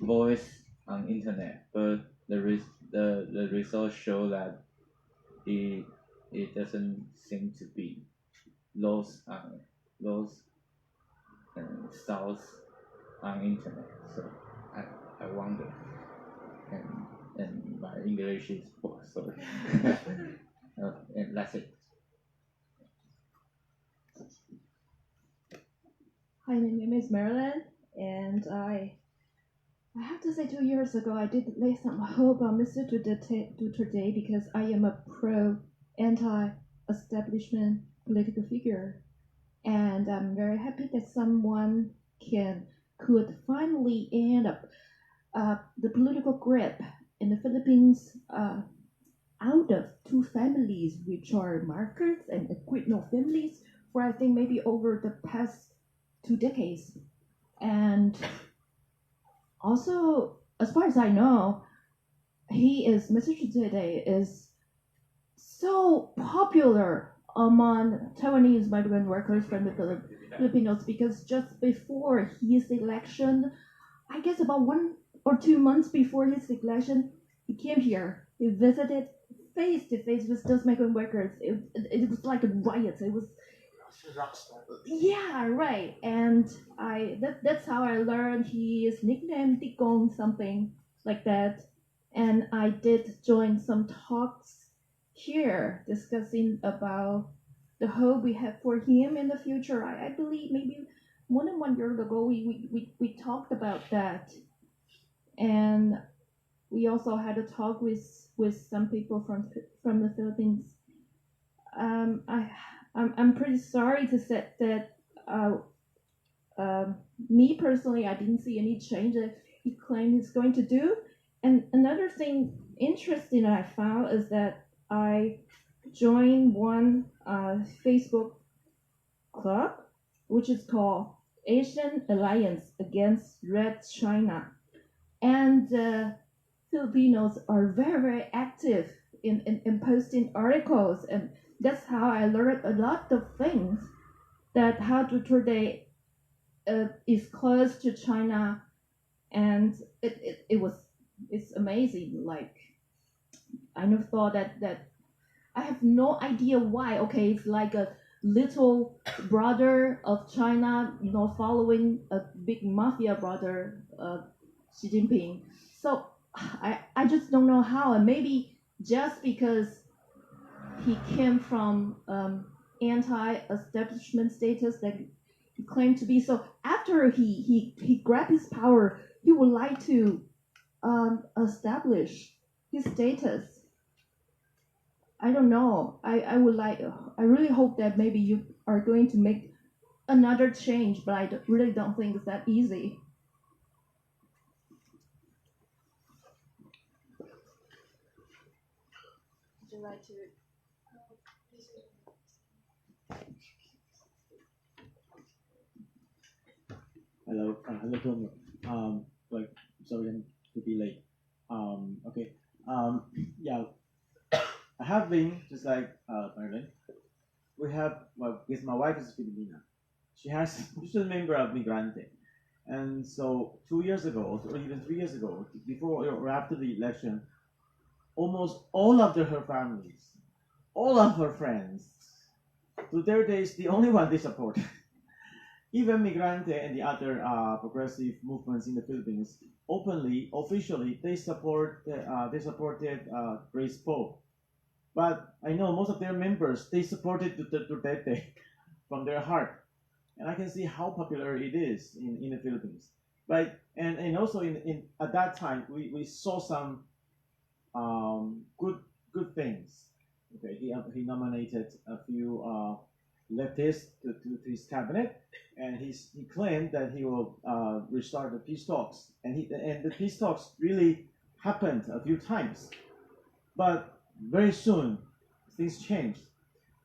voice on internet, but the results show that it doesn't seem to be those styles on internet. So I wonder, and my English is poor, sorry. And that's it. Hi, my name is Marilyn, and I have to say 2 years ago I did lay some hope on Mr. Duterte because I am a anti-establishment political figure, and I'm very happy that someone could finally end up the political grip in the Philippines out of two families, which are Marcos and Aquino families, for I think maybe over the past 2 decades. And also, as far as I know, Mr. Duterte is so popular among Taiwanese migrant workers from the Filipinos, because just before his election, I guess about 1 or 2 months before his election, he came here. He visited face to face with those migrant workers. It was like a riot. It was, yeah, right. And that's how I learned he is nicknamed Tikong, something like that. And I did join some talks here discussing about the hope we have for him in the future. I believe maybe 1 year ago we talked about that. And we also had a talk with some people from the Philippines. I'm pretty sorry to say that me personally, I didn't see any change that he claimed he's going to do. And another thing interesting that I found is that I joined one Facebook club, which is called Asian Alliance Against Red China. And Filipinos are very, very active in posting articles, and that's how I learned a lot of things, that how Duterte is close to China, and it's amazing. Like, I never thought that I have no idea why. Okay, it's like a little brother of China, following a big mafia brother, Xi Jinping. So I just don't know how, and maybe just because he came from anti-establishment status that he claimed to be. So after he grabbed his power, he would like to establish his status. I don't know. I really hope that maybe you are going to make another change, but I really don't think it's that easy. Would you like to? Hello, hello, Tonyo. Sorry to be late. Okay. Yeah, I have been just like Marilyn. We have because my wife is Filipina. She's a member of Migrante, and so 2 years ago, or even 3 years ago, before or after the election, almost all of her families, all of her friends, Duterte is the only one they support. Even Migrante and the other progressive movements in the Philippines openly, officially, they supported Grace Poe. But I know most of their members, they supported Duterte from their heart. And I can see how popular it is in the Philippines. But and also in at that time we saw some good things. Okay, he nominated a few leftists to his cabinet, and he claimed that he will restart the peace talks, and the peace talks really happened a few times, but very soon things changed.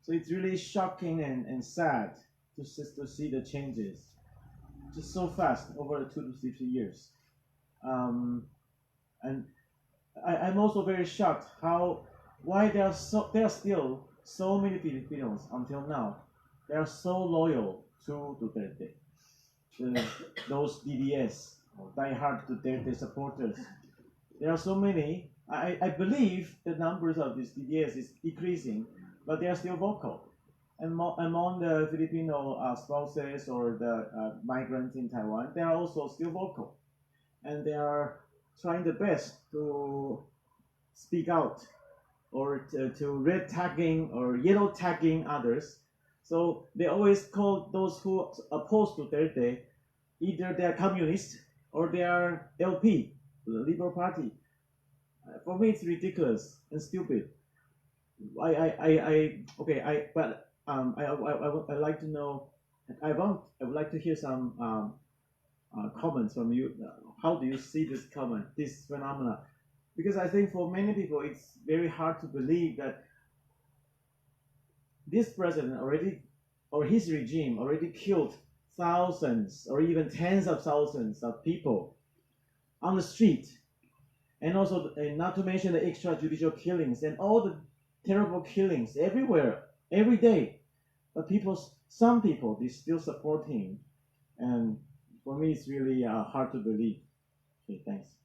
So it's really shocking and sad to see the changes just so fast over 2 to 3 years. And I'm also very shocked why there are still so many Filipinos until now. They are so loyal to Duterte. Those DDS, or diehard Duterte supporters. There are so many. I believe the numbers of these DDS is decreasing, but they are still vocal. And among the Filipino spouses or the migrants in Taiwan, they are also still vocal. And they are trying their best to speak out or to red tagging or yellow tagging others. So they always call those who oppose Duterte either they are communist or they are LP, the Liberal Party. For me, it's ridiculous and stupid. I would like to know. I would like to hear some comments from you. How do you see this phenomena? Because I think for many people, it's very hard to believe that this president or his regime already killed thousands or even tens of thousands of people on the street, and also not to mention the extrajudicial killings and all the terrible killings everywhere, every day. But some people, they still support him, and for me, it's really hard to believe. Okay, thanks.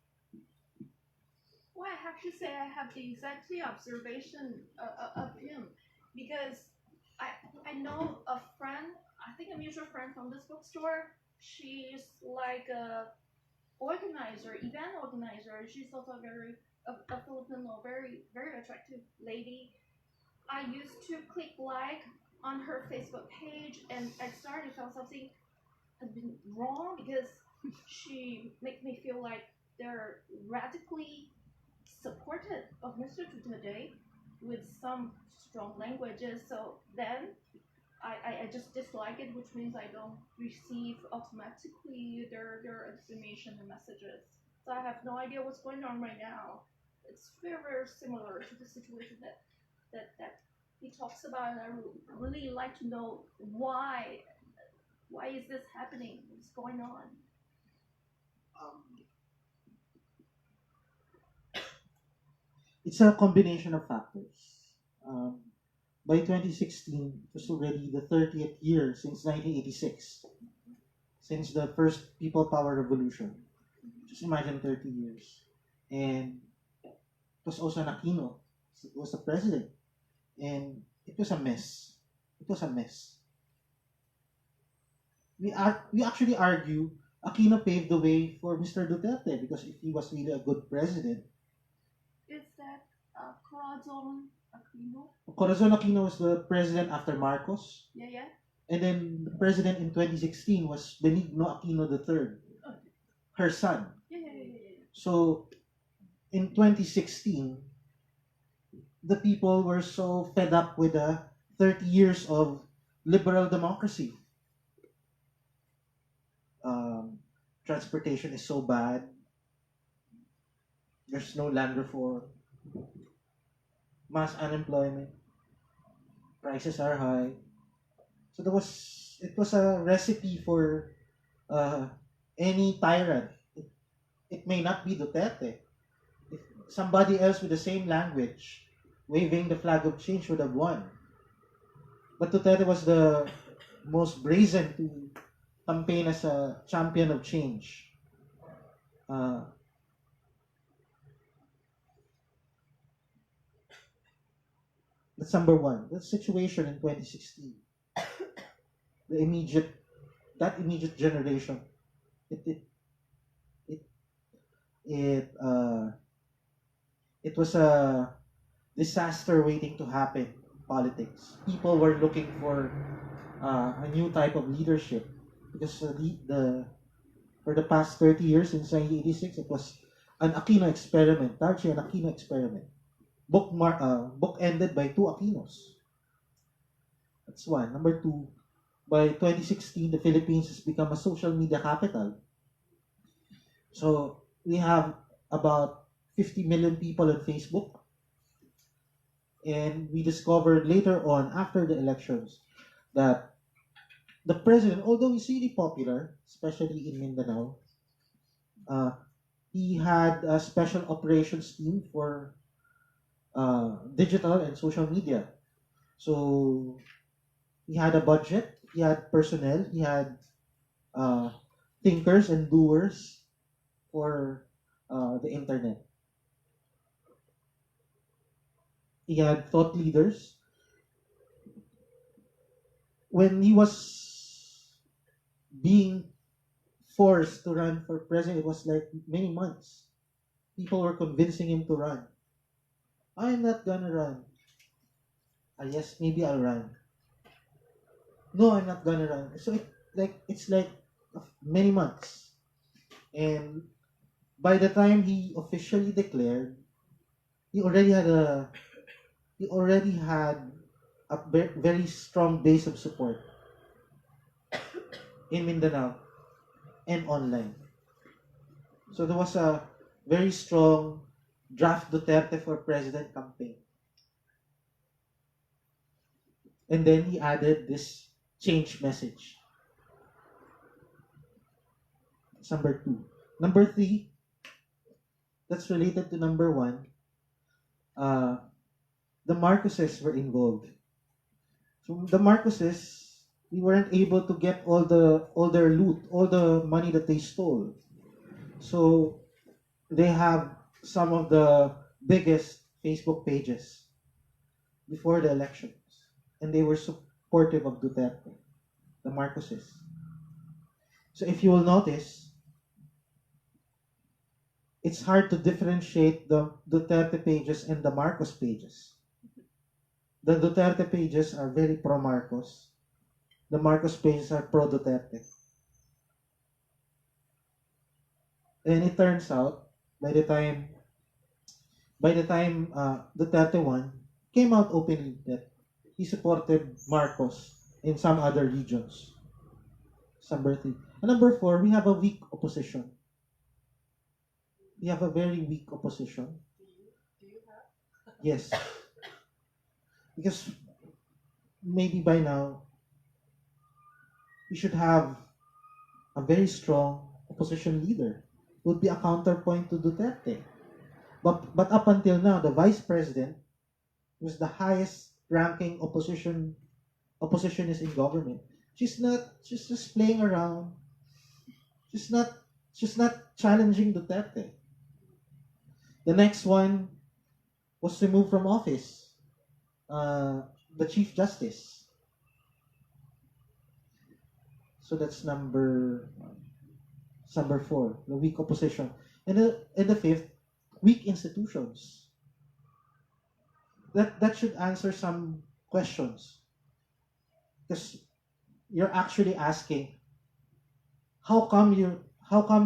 Well, I have to say I have the exact observation of him, because I know a friend, I think a mutual friend from this bookstore. She's like a event organizer. She's also a Filipino, very, very attractive lady. I used to click like on her Facebook page, and I started to feel something had been wrong, because she makes me feel like they're radically supportive of Mr. Duterte with some strong languages. So then I just dislike it, which means I don't receive automatically their information and messages. So I have no idea what's going on right now. It's very, very similar to the situation that he talks about, and I would really like to know why is this happening? What's going on? It's a combination of factors. By 2016, it was already the 30th year since 1986, since the first People Power Revolution. Just imagine 30 years. And it was also an Aquino. It was the president. And it was a mess. It was a mess. We actually argue Aquino paved the way for Mr. Duterte, because if he was really a good president. Is that Corazon Aquino? Corazon Aquino was the president after Marcos. Yeah, yeah. And then the president in 2016 was Benigno Aquino III, her son. Yeah. So in 2016, the people were so fed up with the 30 years of liberal democracy. Transportation is so bad. There's no land reform. Mass unemployment. Prices are high. So it was a recipe for any tyrant. It may not be Duterte. If somebody else with the same language waving the flag of change would have won. But Duterte was the most brazen to campaign as a champion of change. That's number one. The situation in 2016. That immediate generation, it was a disaster waiting to happen in politics. People were looking for a new type of leadership because for the past 30 years since 1986, it was an Aquino experiment, largely an Aquino experiment, book-ended by 2 Aquinos. That's one. Number two, by 2016, the Philippines has become a social media capital. So we have about 50 million people on Facebook. And we discovered later on, after the elections, that the president, although he's really popular, especially in Mindanao, he had a special operations team for digital and social media. So he had a budget, he had personnel, he had thinkers and doers for the internet. He had thought leaders. When he was being forced to run for president, it was like many months. People were convincing him to run. I'm not gonna run. Yes, maybe I'll run. No, I'm not gonna run. So it's like many months. And by the time he officially declared, he already had a very strong base of support in Mindanao and online. So there was a very strong draft Duterte for president campaign. And then he added this change message. That's number two. Number three, that's related to number one. The Marcoses were involved. So the Marcoses, we weren't able to get all their loot, all the money that they stole. So they have some of the biggest Facebook pages before the elections, and they were supportive of Duterte, the Marcoses. So if you will notice, it's hard to differentiate the Duterte pages and the Marcos pages. The Duterte pages are very pro-Marcos. The Marcos pages are pro-Duterte. And it turns out, by the time Duterte won, came out openly that he supported Marcos in some other regions. Number three. And number four, we have a weak opposition. We have a very weak opposition. Do you have? Yes. Because maybe by now, we should have a very strong opposition leader. It would be a counterpoint to Duterte. But up until now, the vice president was the highest ranking oppositionist in government. She's just playing around. She's not challenging Duterte. The next one was removed from office. The Chief Justice. So that's number four, the weak opposition. And the fifth, weak institutions. that should answer some questions. Because you're actually asking, how come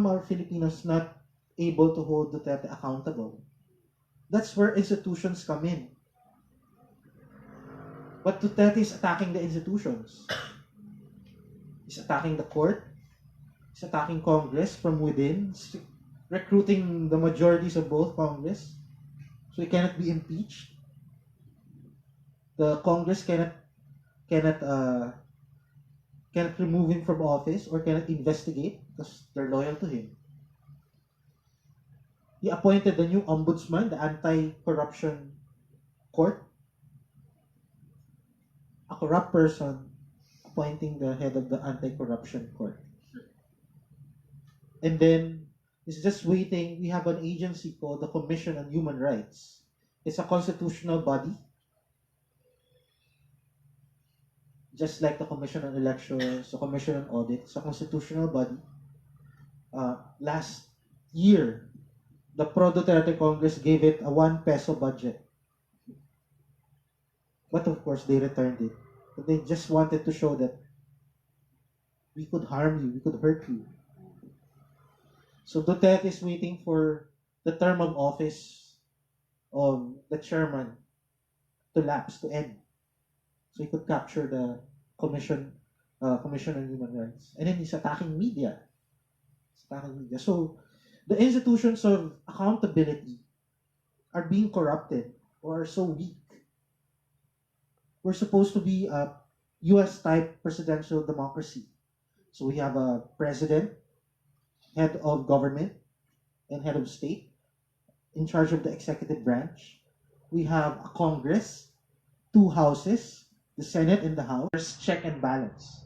are Filipinos not able to hold Duterte accountable? That's where institutions come in. But Duterte is attacking the institutions. He's attacking the court. He's attacking Congress from within. He's recruiting the majorities of both Congress. So he cannot be impeached. The Congress cannot remove him from office or cannot investigate because they're loyal to him. He appointed the new ombudsman, the anti-corruption court. A corrupt person appointing the head of the anti-corruption court. And then he's just waiting. We have an agency called the Commission on Human Rights. It's a constitutional body. Just like the Commission on Elections, the Commission on Audit, it's a constitutional body. Last year, the Pro-Duterte Congress gave it a 1 peso budget. But of course, they returned it. But they just wanted to show that we could harm you, we could hurt you. So Duterte is waiting for the term of office of the chairman to lapse, to end. So he could capture the Commission on Human Rights. And then he's attacking media. So the institutions of accountability are being corrupted or are so weak. We're supposed to be a US-type presidential democracy. So we have a president, head of government, and head of state in charge of the executive branch. We have a Congress, 2 houses, the Senate and the House. There's check and balance.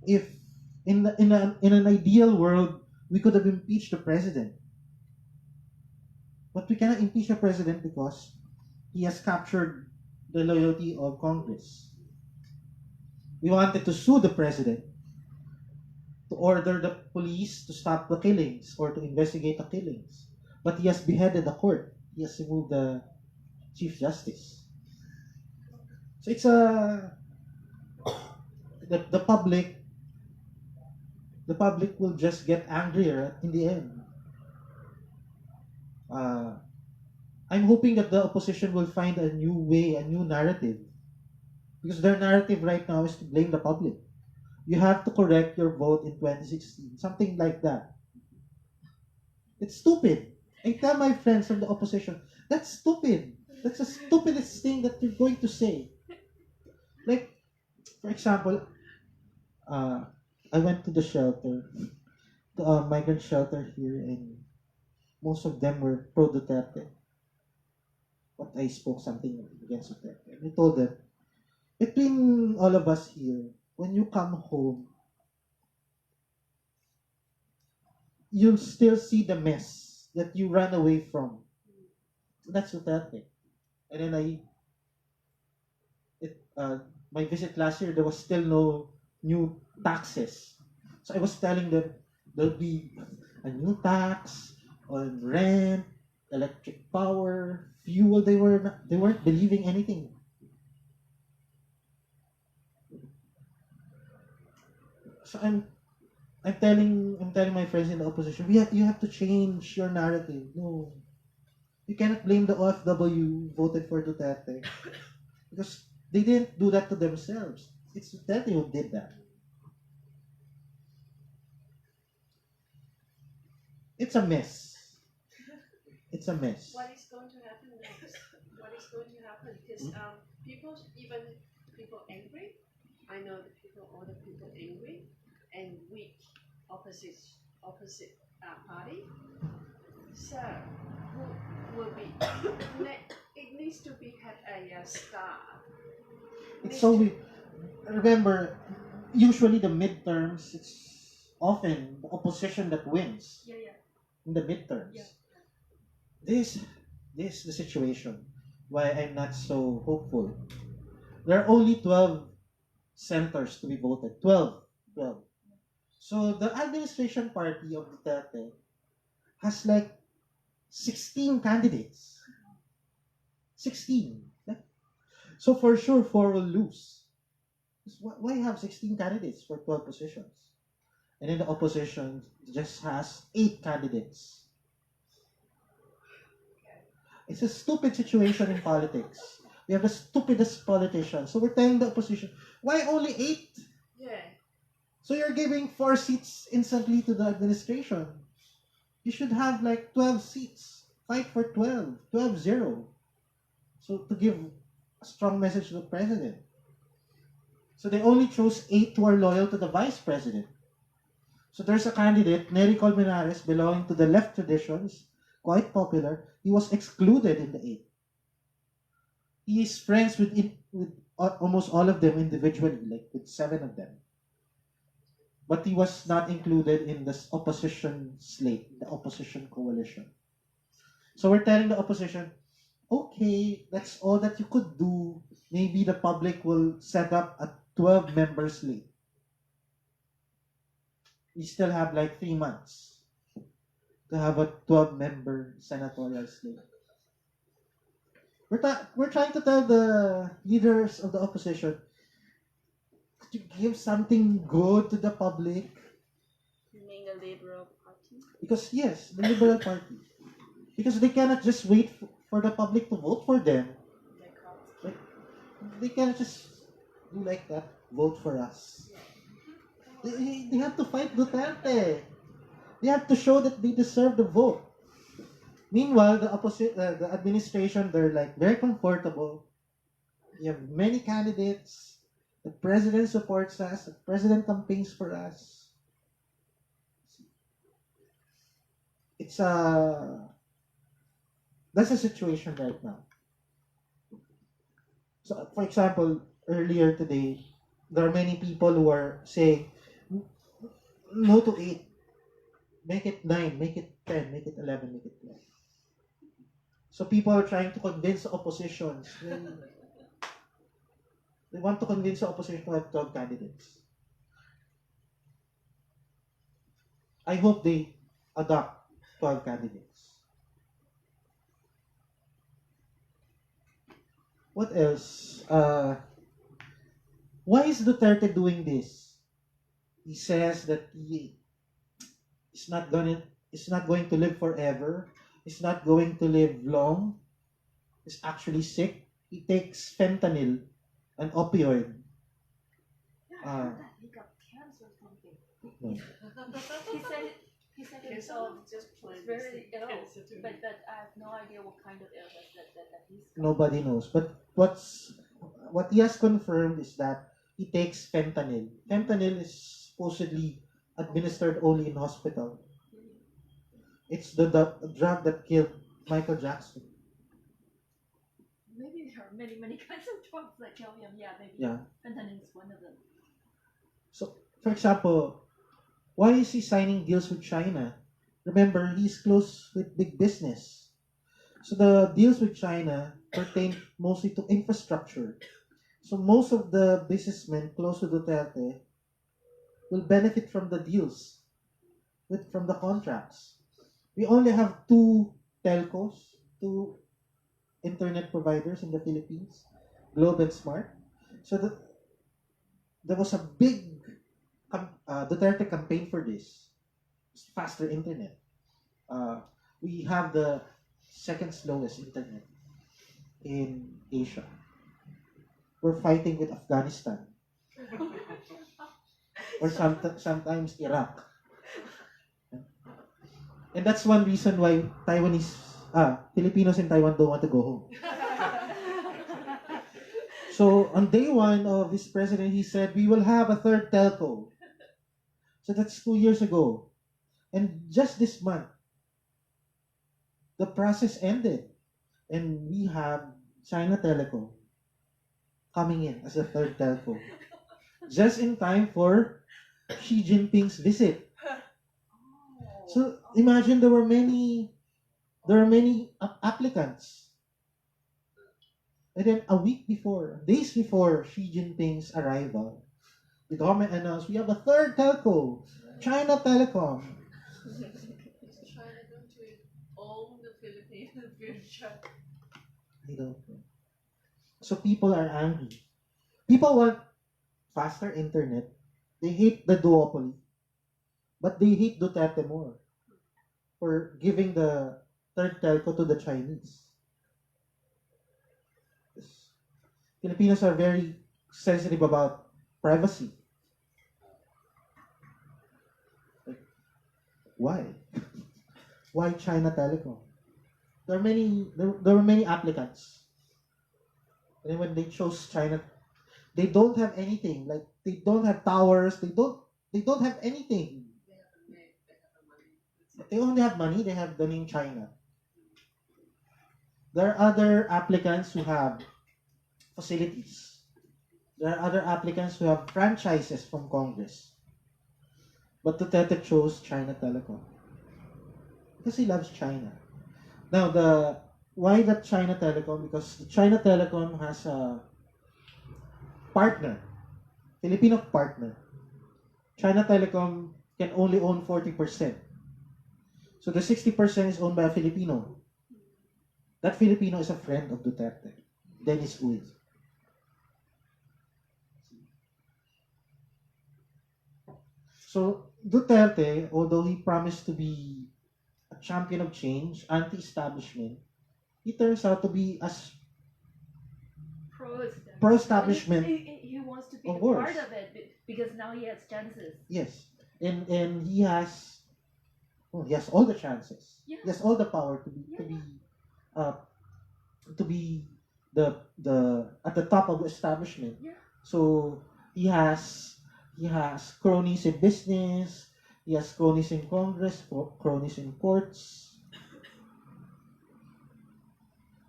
If in an ideal world we could have impeached the president, but we cannot impeach the president because he has captured the loyalty of Congress. We wanted to sue the president to order the police to stop the killings or to investigate the killings. But he has beheaded the court. He has removed the Chief Justice. So it's the public will just get angrier in the end. I'm hoping that the opposition will find a new way, a new narrative. Because their narrative right now is to blame the public. You have to correct your vote in 2016. Something like that. It's stupid. I tell my friends from the opposition, that's stupid. That's the stupidest thing that you're going to say. Like, for example, I went to the shelter, the migrant shelter here, and most of them were pro-Duterte. But I spoke something against Duterte. And I told them, between all of us here, when you come home, you'll still see the mess that you ran away from. That's Duterte. And then my visit last year, there was still no new taxes. So I was telling them there'll be a new tax on rent, electric power, fuel. They weren't believing anything. So I'm telling my friends in the opposition, you have to change your narrative. No, you cannot blame the OFW who voted for Duterte because they didn't do that to themselves. It's Duterte who did that. It's a mess. It's a mess. What is going to happen next? What is going to happen? Because people angry. I know all the people angry and weak opposite party. So who will be? It needs to be have a star. It's so weak. Remember, usually the midterms, it's often the opposition that wins. Yeah. In the midterms. Yeah. This is the situation why I'm not so hopeful. There are only 12 senators to be voted. 12. So the administration party of Duterte has like 16 candidates. 16. So for sure, 4 will lose. Why have 16 candidates for 12 positions? And then the opposition just has 8 candidates. It's a stupid situation in politics. We have the stupidest politicians. So we're telling the opposition, why only 8? Yeah. So you're giving 4 seats instantly to the administration. You should have like 12 seats. Fight for 12. 12-0. So to give a strong message to the president. So they only chose 8 who are loyal to the vice president. So there's a candidate, Nery Colmenares, belonging to the left traditions, quite popular. He was excluded in the 8. He is friends with almost all of them individually, like with 7 of them. But he was not included in the opposition slate, the opposition coalition. So we're telling the opposition, okay, that's all that you could do. Maybe the public will set up a 12-member slate. We still have like 3 months to have a 12-member senatorial slate. We're trying to tell the leaders of the opposition to give something good to the public. You mean the Liberal Party? Because yes, the Liberal Party. Because they cannot just wait for the public to vote for them. Like, they cannot just do like that, vote for us. They have to fight Duterte. They have to show that they deserve the vote. Meanwhile, the administration, they're like very comfortable. You have many candidates. The president supports us. The president campaigns for us. That's the situation right now. So, for example, earlier today, there are many people who are saying, no to 8. Make it 9, make it 10, make it 11, make it 12. So people are trying to convince the opposition. They want to convince the opposition to have 12 candidates. I hope they adopt 12 candidates. What else? Why is Duterte doing this? He says that he is not going to live forever. He's not going to live long. He's actually sick. He takes fentanyl, an opioid. He got cancer or something. No. He said himself just very ill, but I have no idea what kind of illness that he's got. Nobody knows. But what he has confirmed is that he takes fentanyl. Fentanyl is supposedly administered only in hospital. It's the drug that killed Michael Jackson. Maybe there are many kinds of drugs that kill him. Yeah, maybe. Yeah. Fentanyl is one of them. So, for example, why is he signing deals with China? Remember, he's close with big business. So the deals with China pertain mostly to infrastructure. So most of the businessmen close to Duterte will benefit from the deals, from the contracts. We only have 2 telcos, 2 internet providers in the Philippines, Globe and Smart. So there was a big Duterte campaign for this. It's faster internet. We have the second slowest internet in Asia. We're fighting with Afghanistan. Or sometimes Iraq. And that's one reason why Filipinos in Taiwan don't want to go home. So on day 1 of this president, he said, we will have a 3rd telco. So that's 2 years ago. And just this month, the process ended. And we have China Telecom coming in as a 3rd telco. Just in time for Xi Jinping's visit. So imagine there were many applicants. And then days before Xi Jinping's arrival, the government announced we have a 3rd telco, China Telecom. Is China going to future. I don't know. So people are angry. People want faster internet. They hate the duopoly. But they hate Duterte more for giving the third telco to the Chinese. Filipinos are very sensitive about privacy. Like, why? Why China Telecom? There were many applicants. And when they chose China, they don't have anything. Like they don't have towers. They don't have anything. They only have money. They have the name China. There are other applicants who have facilities. There are other applicants who have franchises from Congress. But Duterte chose China Telecom because he loves China. Now, why that China Telecom? Because the China Telecom has a partner, Filipino partner. China Telecom can only own 40%. So the 60% is owned by a Filipino. That Filipino is a friend of Duterte, Dennis Uy. So Duterte, although he promised to be a champion of change, anti-establishment, he turns out to be as pro-establishment. He wants to be Of a course. part of it because now he has chances. Yes, and he has all the chances. Yeah. He has all the power to be the at the top of the establishment. Yeah. So he has cronies in business. He has cronies in Congress, cronies in courts.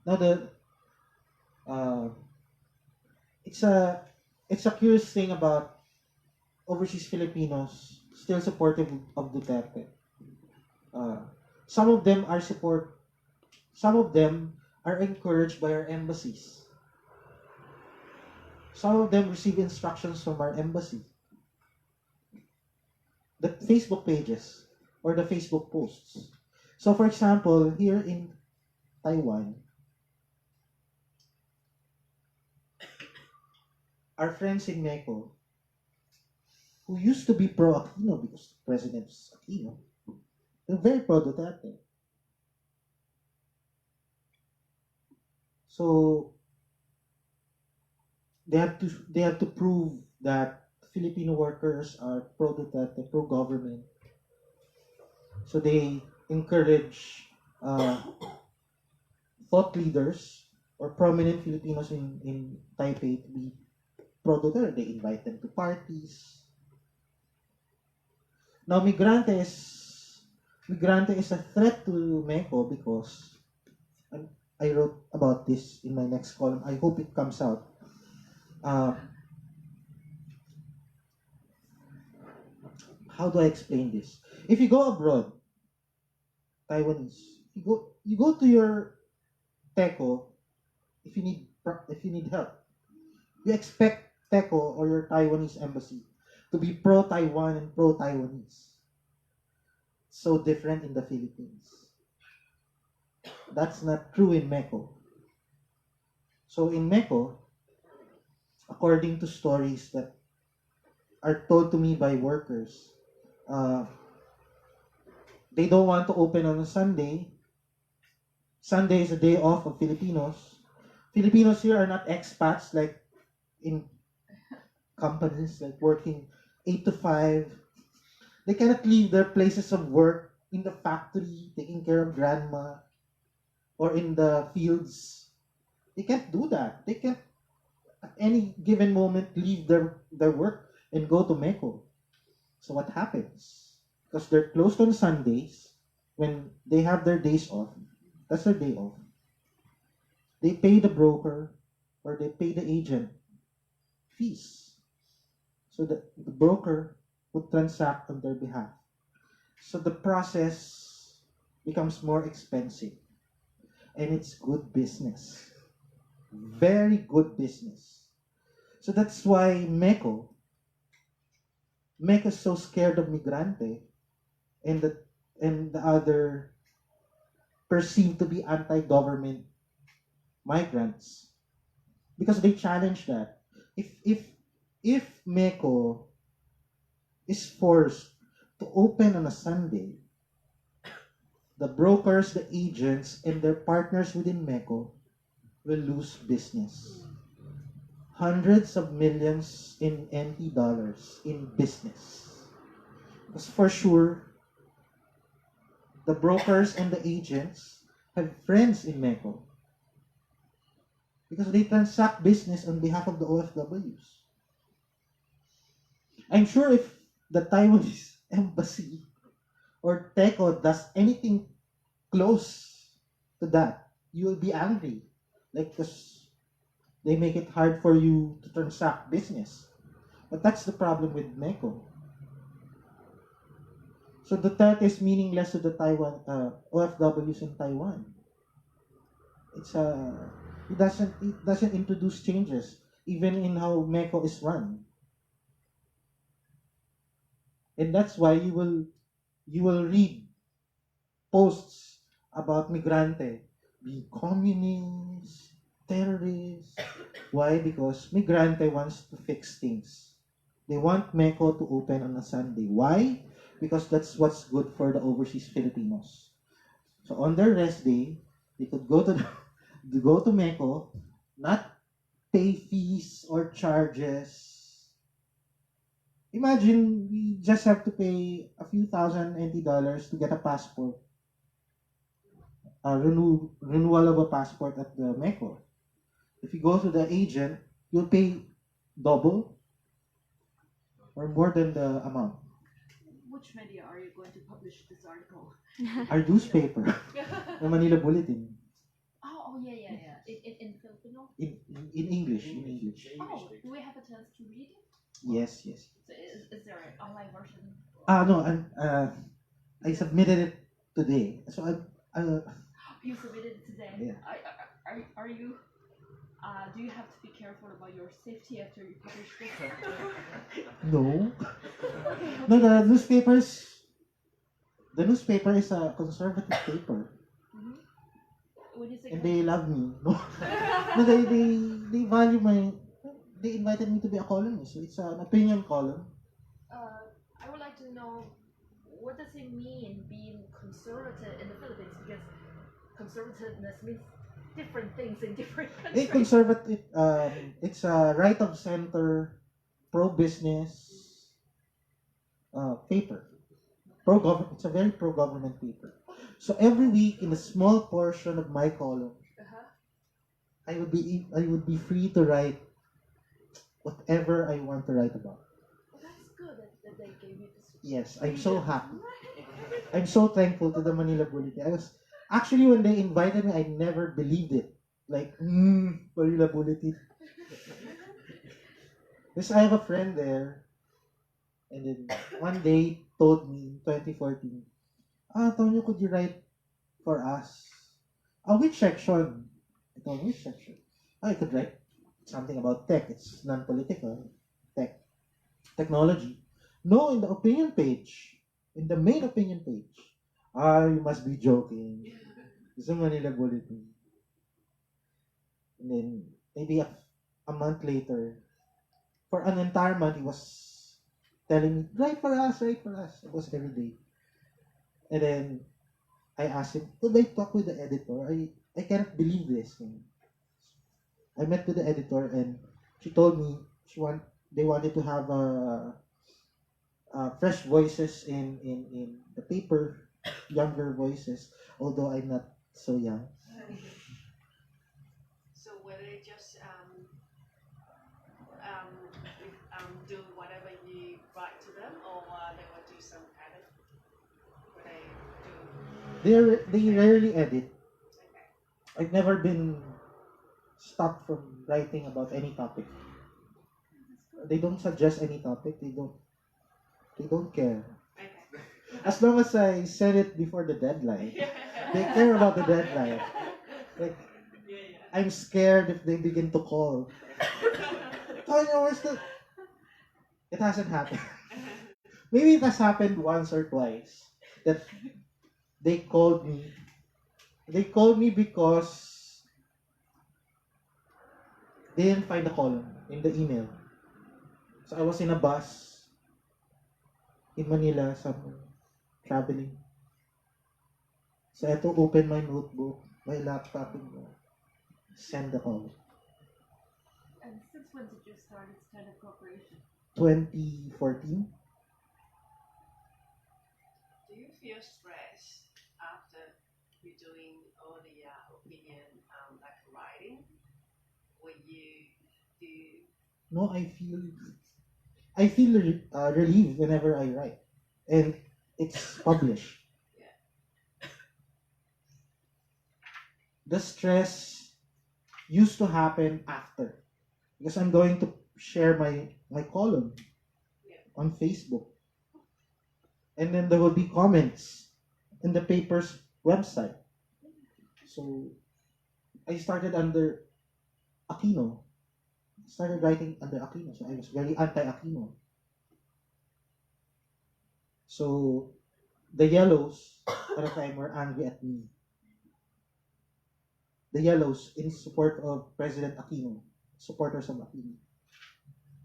Now it's a curious thing about overseas Filipinos still supportive of Duterte. Some of them are encouraged by our embassies. Some of them receive instructions from our embassy. The Facebook pages or the Facebook posts. So for example, here in Taiwan, our friends in Meco, who used to be pro-Aquino because the president is Aquino, they're very pro-Duterte. So they have to prove that Filipino workers are pro-Duterte, pro-government. So they encourage thought leaders or prominent Filipinos in Taipei to be pro-Duterte. They invite them to parties. Now, Migrante is a threat to Meco because I wrote about this in my next column. I hope it comes out. How do I explain this? If you go abroad, Taiwanese, you go to your teco if you need help. You expect teco or your Taiwanese embassy to be pro-Taiwan and pro-Taiwanese. So different in the Philippines. That's not true in Meco. So in Meco, according to stories that are told to me by workers, they don't want to open on a Sunday. Sunday is a day off of Filipinos. Filipinos here are not expats like in companies, like working 8 to 5. They cannot leave their places of work in the factory, taking care of grandma, or in the fields. They can't do that. They can't at any given moment leave their work and go to Meco. So what happens? Because they're closed on Sundays, when they have their days off, that's their day off, they pay the broker or they pay the agent fees so that the broker would transact on their behalf. So the process becomes more expensive, and it's good business, very good business. So that's why Meco is so scared of Migrante and the other perceived to be anti-government migrants because they challenge that. If MECO is forced to open on a Sunday, the brokers, the agents, and their partners within MECO will lose business. Hundreds of millions in NT dollars in business. Because for sure, the brokers and the agents have friends in MECO. Because they transact business on behalf of the OFWs. I'm sure if the Taiwanese embassy or TECO does anything close to that, you will be angry. Like, because they make it hard for you to transact business. But that's the problem with MECO. So Duterte is meaningless to the Taiwan OFWs in Taiwan. It doesn't introduce changes even in how MECO is run. And that's why you will read posts about migrante being communist, terrorists. Why? Because migrante wants to fix things. They want MECO to open on a Sunday. Why? Because that's what's good for the overseas Filipinos. So on their rest day, they could go to MECO, not pay fees or charges. Imagine we just have to pay a few thousand NT dollars to get a passport, a renewal of a passport at the MECO. If you go to the agent, you'll pay double or more than the amount. Which media are you going to publish this article? Our newspaper, the Manila Bulletin, Oh, yeah. In Filipino? in English. In English. Oh, do we have a chance to read it? Yes. So is there an online version? No, I submitted it today. So You submitted it today. Yeah. Are you? Do you have to be careful about your safety after you publish this? no. Okay. No, the newspaper is a conservative paper, When you say and they love me. No, no, they value my. They invited me to be a columnist, so it's an opinion column. I would like to know what does it mean being conservative in the Philippines, because conservativeness means different things in different countries. Conservative. It's a right of center, pro-business paper. Pro-government. It's a very pro-government paper. So every week, in a small portion of my column, I would be free to write whatever I want to write about. Well, that's good that they gave you this. Yes, I'm so happy. I'm so thankful to the Manila Bulletin. I was actually, when they invited me, I never believed it. Like, Manila Bulletin. Because I have a friend there, and then one day told me in 2014, Tonyo, could you write for us? Which section? I told him, which section? I could write something about tech. It's non-political. Technology. No, in the opinion page. In the main opinion page. You must be joking. It's a Manila Bulletin. And then, maybe a month later, for an entire month, he was telling me, write for us. It was every day. And then, I asked him, could I talk with the editor? I cannot believe this. I met with the editor, and she told me they wanted to have fresh voices in the paper, younger voices, although I'm not so young. So will they just do whatever you write to them, or they will do some edit? Will they do? They rarely edit. Okay. I've never been stopped from writing about any topic. They don't suggest any topic. They don't care. Okay. As long as I send it before the deadline, they care about the deadline. Like, I'm scared if they begin to call. Tonyo, where's the... It hasn't happened. Maybe it has happened once or twice that they called me They called me because they didn't find the column in the email. So I was in a bus in Manila somewhere, traveling. So I had to open my notebook, my laptop, and send the column. And since when did you start this kind of cooperation? 2014. Do you feel stressed after you're doing all the opinion like writing? When you do? No, I feel relieved whenever I write, and it's published. The stress used to happen after, because I'm going to share my column on Facebook, and then there will be comments in the paper's website. So I started under Aquino. Started writing under Aquino, so I was very anti-Aquino. So the yellows at the time were angry at me. The yellows in support of President Aquino, supporters of Aquino.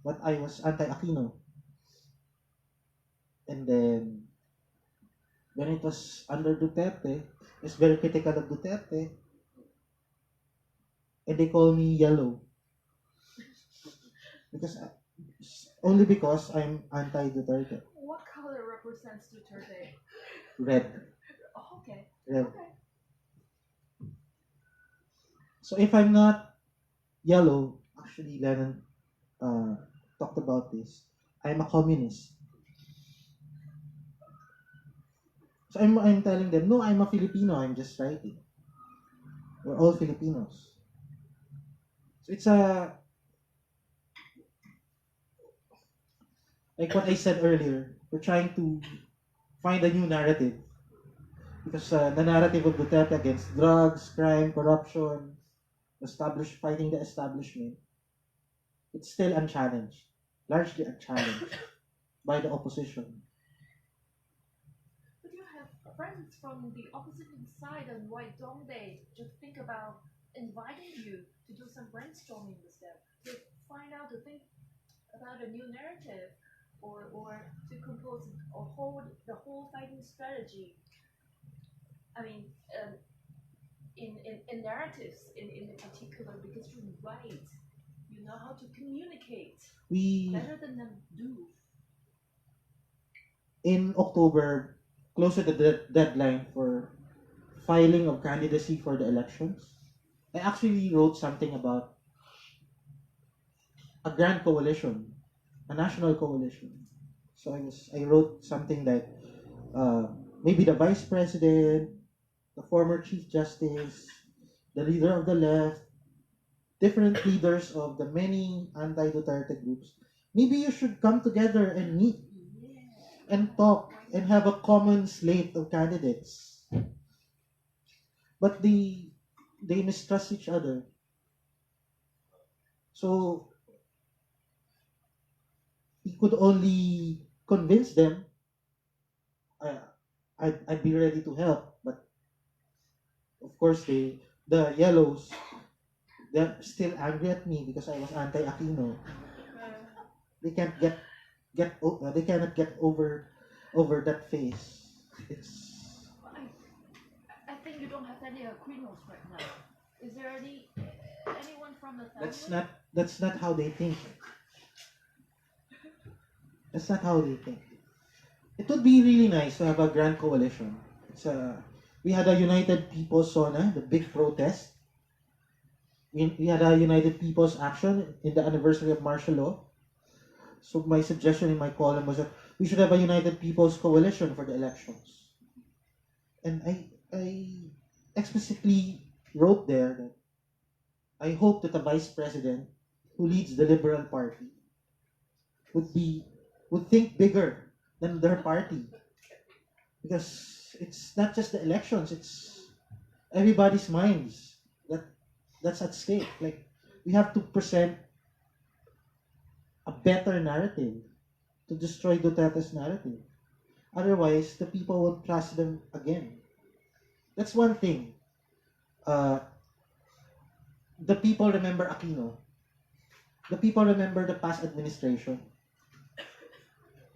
But I was anti-Aquino. And then when it was under Duterte, it's very critical of Duterte. And they call me yellow. Only because I'm anti-Duterte. What color represents Duterte? Red. Oh, okay. Red. Okay. So if I'm not yellow, actually Lennon talked about this, I'm a communist. So I'm telling them, no, I'm a Filipino, I'm just writing. We're all Filipinos. So it's like what I said earlier, we're trying to find a new narrative. Because the narrative of Duterte against drugs, crime, corruption, fighting the establishment, it's still unchallenged, largely unchallenged by the opposition. But you have friends from the opposition side, and why don't they just think about inviting you to do some brainstorming with them, to find out, to think about a new narrative, or to compose the whole fighting strategy? I mean, in narratives in particular, because you write, you know how to communicate better than them do. In October, closer to the deadline for filing of candidacy for the elections, I actually wrote something about a grand coalition, a national coalition. So I wrote something like maybe the vice president, the former chief justice, the leader of the left, different leaders of the many anti-Duterte groups. Maybe you should come together and meet and talk and have a common slate of candidates. But they mistrust each other. So he could only convince them. I'd be ready to help, but of course the yellows, they're still angry at me because I was anti-Aquino. They can't they cannot get over that phase. I think you don't have any Aquinos right now. Is there anyone from the family? That's not how they think. That's not how they think. It would be really nice to have a grand coalition. We had a United People's Sona, the big protest. We had a United People's Action in the anniversary of martial law. So my suggestion in my column was that we should have a United People's Coalition for the elections. And I explicitly wrote there that I hope that the vice president who leads the Liberal Party would think bigger than their party. Because it's not just the elections, it's everybody's minds that's at stake. Like, we have to present a better narrative to destroy Duterte's narrative. Otherwise, the people won't trust them again. That's one thing. the people remember Aquino. The people remember the past administration,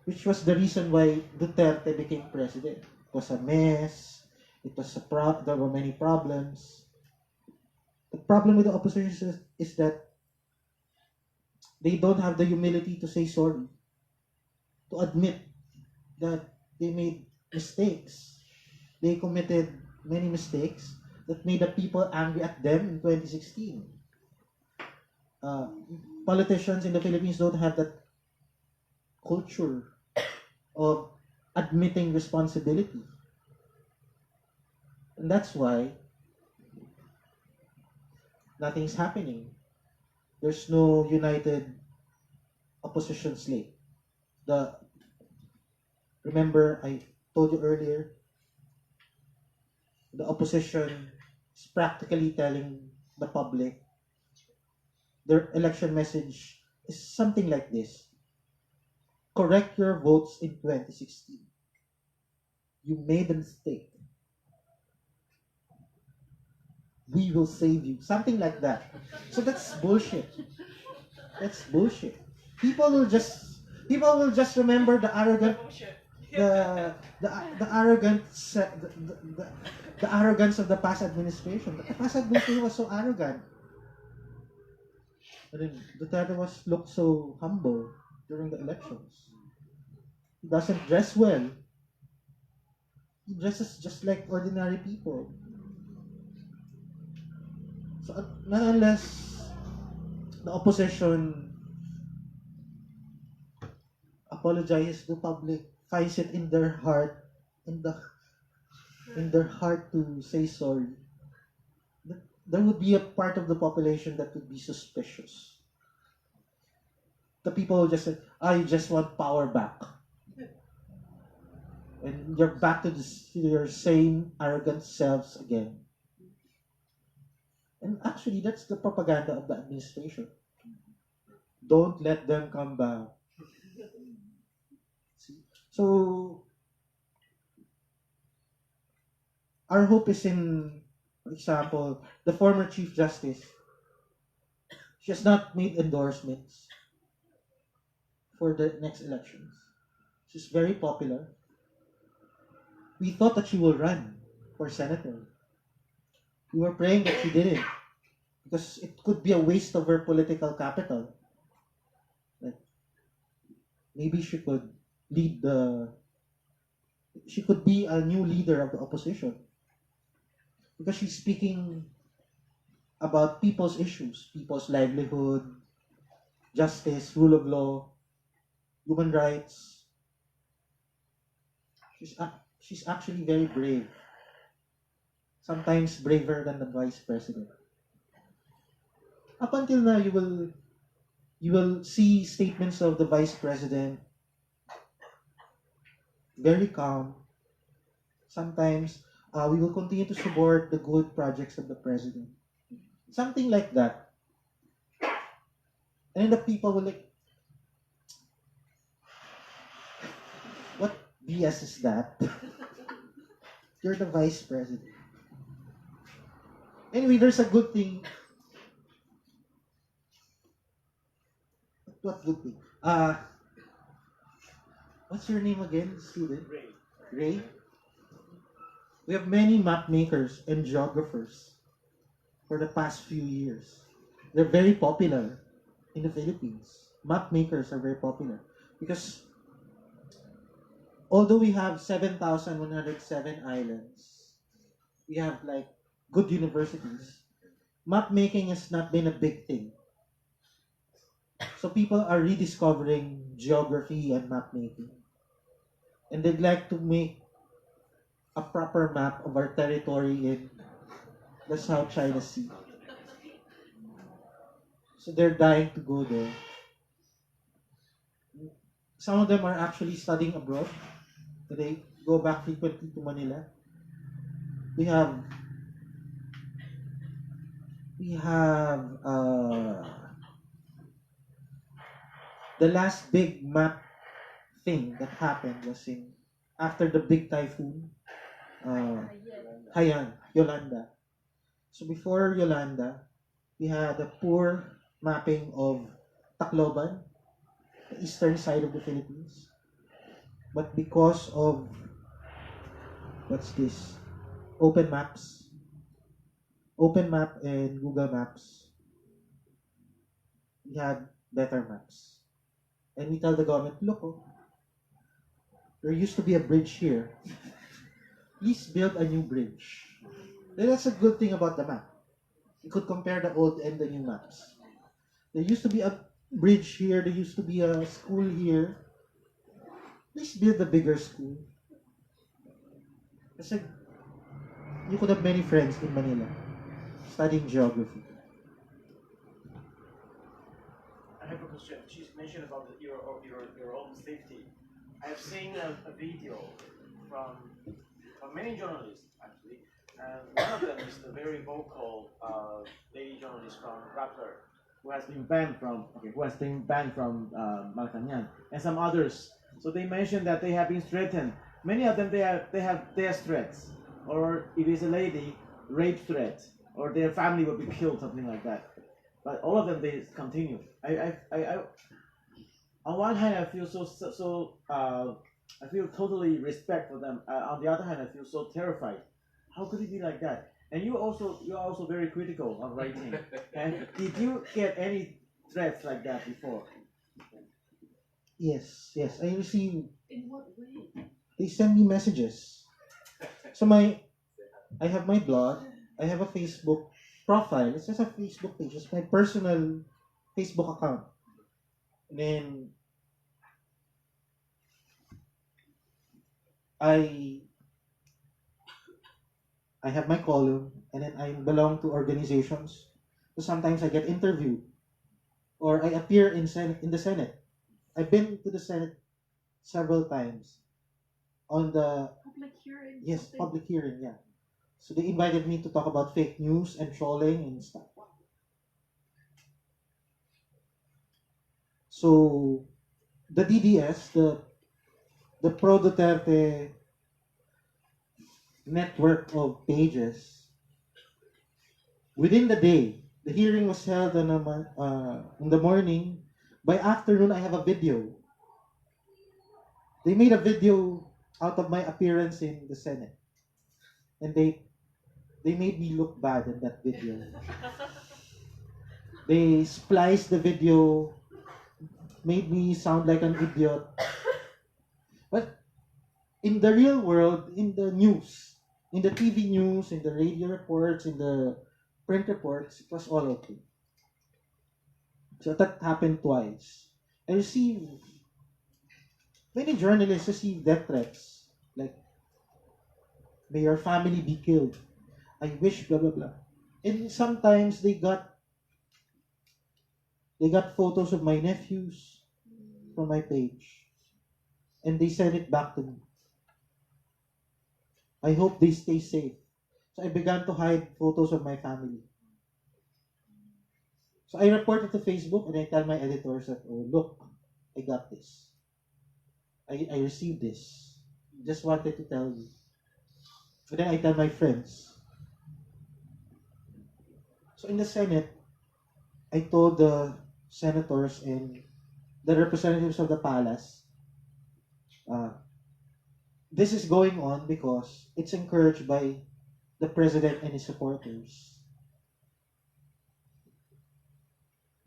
which was the reason why Duterte became president. It was a mess. There were many problems. The problem with the opposition is that they don't have the humility to say sorry, to admit that they made mistakes. They committed many mistakes that made the people angry at them in 2016. Politicians in the Philippines don't have that culture of admitting responsibility. And that's why nothing's happening. There's no united opposition slate. Remember, I told you earlier, the opposition is practically telling the public their election message is something like this: correct your votes in 2016. You made a mistake. We will save you. Something like that. So that's bullshit. That's bullshit. People will just remember the arrogant the arrogance of the past administration. But the past administration was so arrogant. And then Duterte looked so humble during the elections. He doesn't dress well. He dresses just like ordinary people. So not unless the opposition apologizes to the public, finds it in their heart, in their heart to say sorry, there would be a part of the population that would be suspicious. The people will just say, "I just want power back," and you're back to your same arrogant selves again. And actually, that's the propaganda of the administration. Don't let them come back. So, our hope is in, for example, the former Chief Justice. She has not made endorsements for the next elections. She's very popular. We thought that she will run for senator. We were praying that she didn't, because it could be a waste of her political capital. Like, maybe she could she could be a new leader of the opposition, because she's speaking about people's issues, people's livelihood, justice, rule of law, human rights. She's actually very brave. Sometimes braver than the vice president. Up until now, you will see statements of the vice president very calm. Sometimes we will continue to support the good projects of the president. Something like that. And the people will like, what BS is that? You're the vice president. Anyway, there's a good thing. What good thing? What's your name again, student? Ray. We have many map makers and geographers for the past few years. They're very popular in the Philippines. Map makers are very popular because although we have 7,107 islands, we have like good universities, map making has not been a big thing. So people are rediscovering geography and map making. And they'd like to make a proper map of our territory in the South China Sea. So they're dying to go there. Some of them are actually studying abroad. They go back frequently to Manila. We have the last big map thing that happened was after the big typhoon, Yolanda. So before Yolanda, we had a poor mapping of Tacloban, the eastern side of the Philippines. But because of, what's this? Open Maps. Open Map and Google Maps. We had better maps. And we tell the government, look, oh, there used to be a bridge here. Please build a new bridge. And that's a good thing about the map. You could compare the old and the new maps. There used to be a bridge here. There used to be a school here. Please build a bigger school. Kasi you could have many friends in Manila studying geography. I have a question. She's mentioned about your own safety. I have seen a video from many journalists actually, and one of them is the very vocal lady journalist from Rappler, who has been banned from Malacanang, and some others. So they mentioned that they have been threatened. Many of them they have threats, or if it's a lady, rape threat, or their family will be killed, something like that. But all of them they continue. I on one hand I feel I feel totally respect for them. On the other hand I feel so terrified. How could it be like that? And you are also very critical of writing. And did you get any threats like that before? Yes, I received. In what way? They send me messages. So I have my blog. I have a Facebook profile. It's just a Facebook page. It's my personal Facebook account. And then I have my column, and then I belong to organizations. So sometimes I get interviewed, or I appear in the Senate. I've been to the Senate several times. On the Public hearing? yes, something? public hearing, yeah. So they invited me to talk about fake news and trolling and stuff. So the DDS, the Pro Duterte network of pages, within the day, the hearing was held in the morning. By afternoon, I have a video. They made a video out of my appearance in the Senate, and they made me look bad in that video. They spliced the video, made me sound like an idiot. But in the real world, in the news, in the TV news, in the radio reports, in the print reports, it was all okay. So that happened twice. I received, many journalists receive death threats, like, may your family be killed. I wish, blah, blah, blah. And sometimes they got photos of my nephews from my page, and they send it back to me. I hope they stay safe. So I began to hide photos of my family. So I reported to Facebook, and I tell my editors that, oh, look, I got this. I received this. Just wanted to tell you. And then I tell my friends. So in the Senate, I told the senators and the representatives of the palace, this is going on because it's encouraged by the president and his supporters.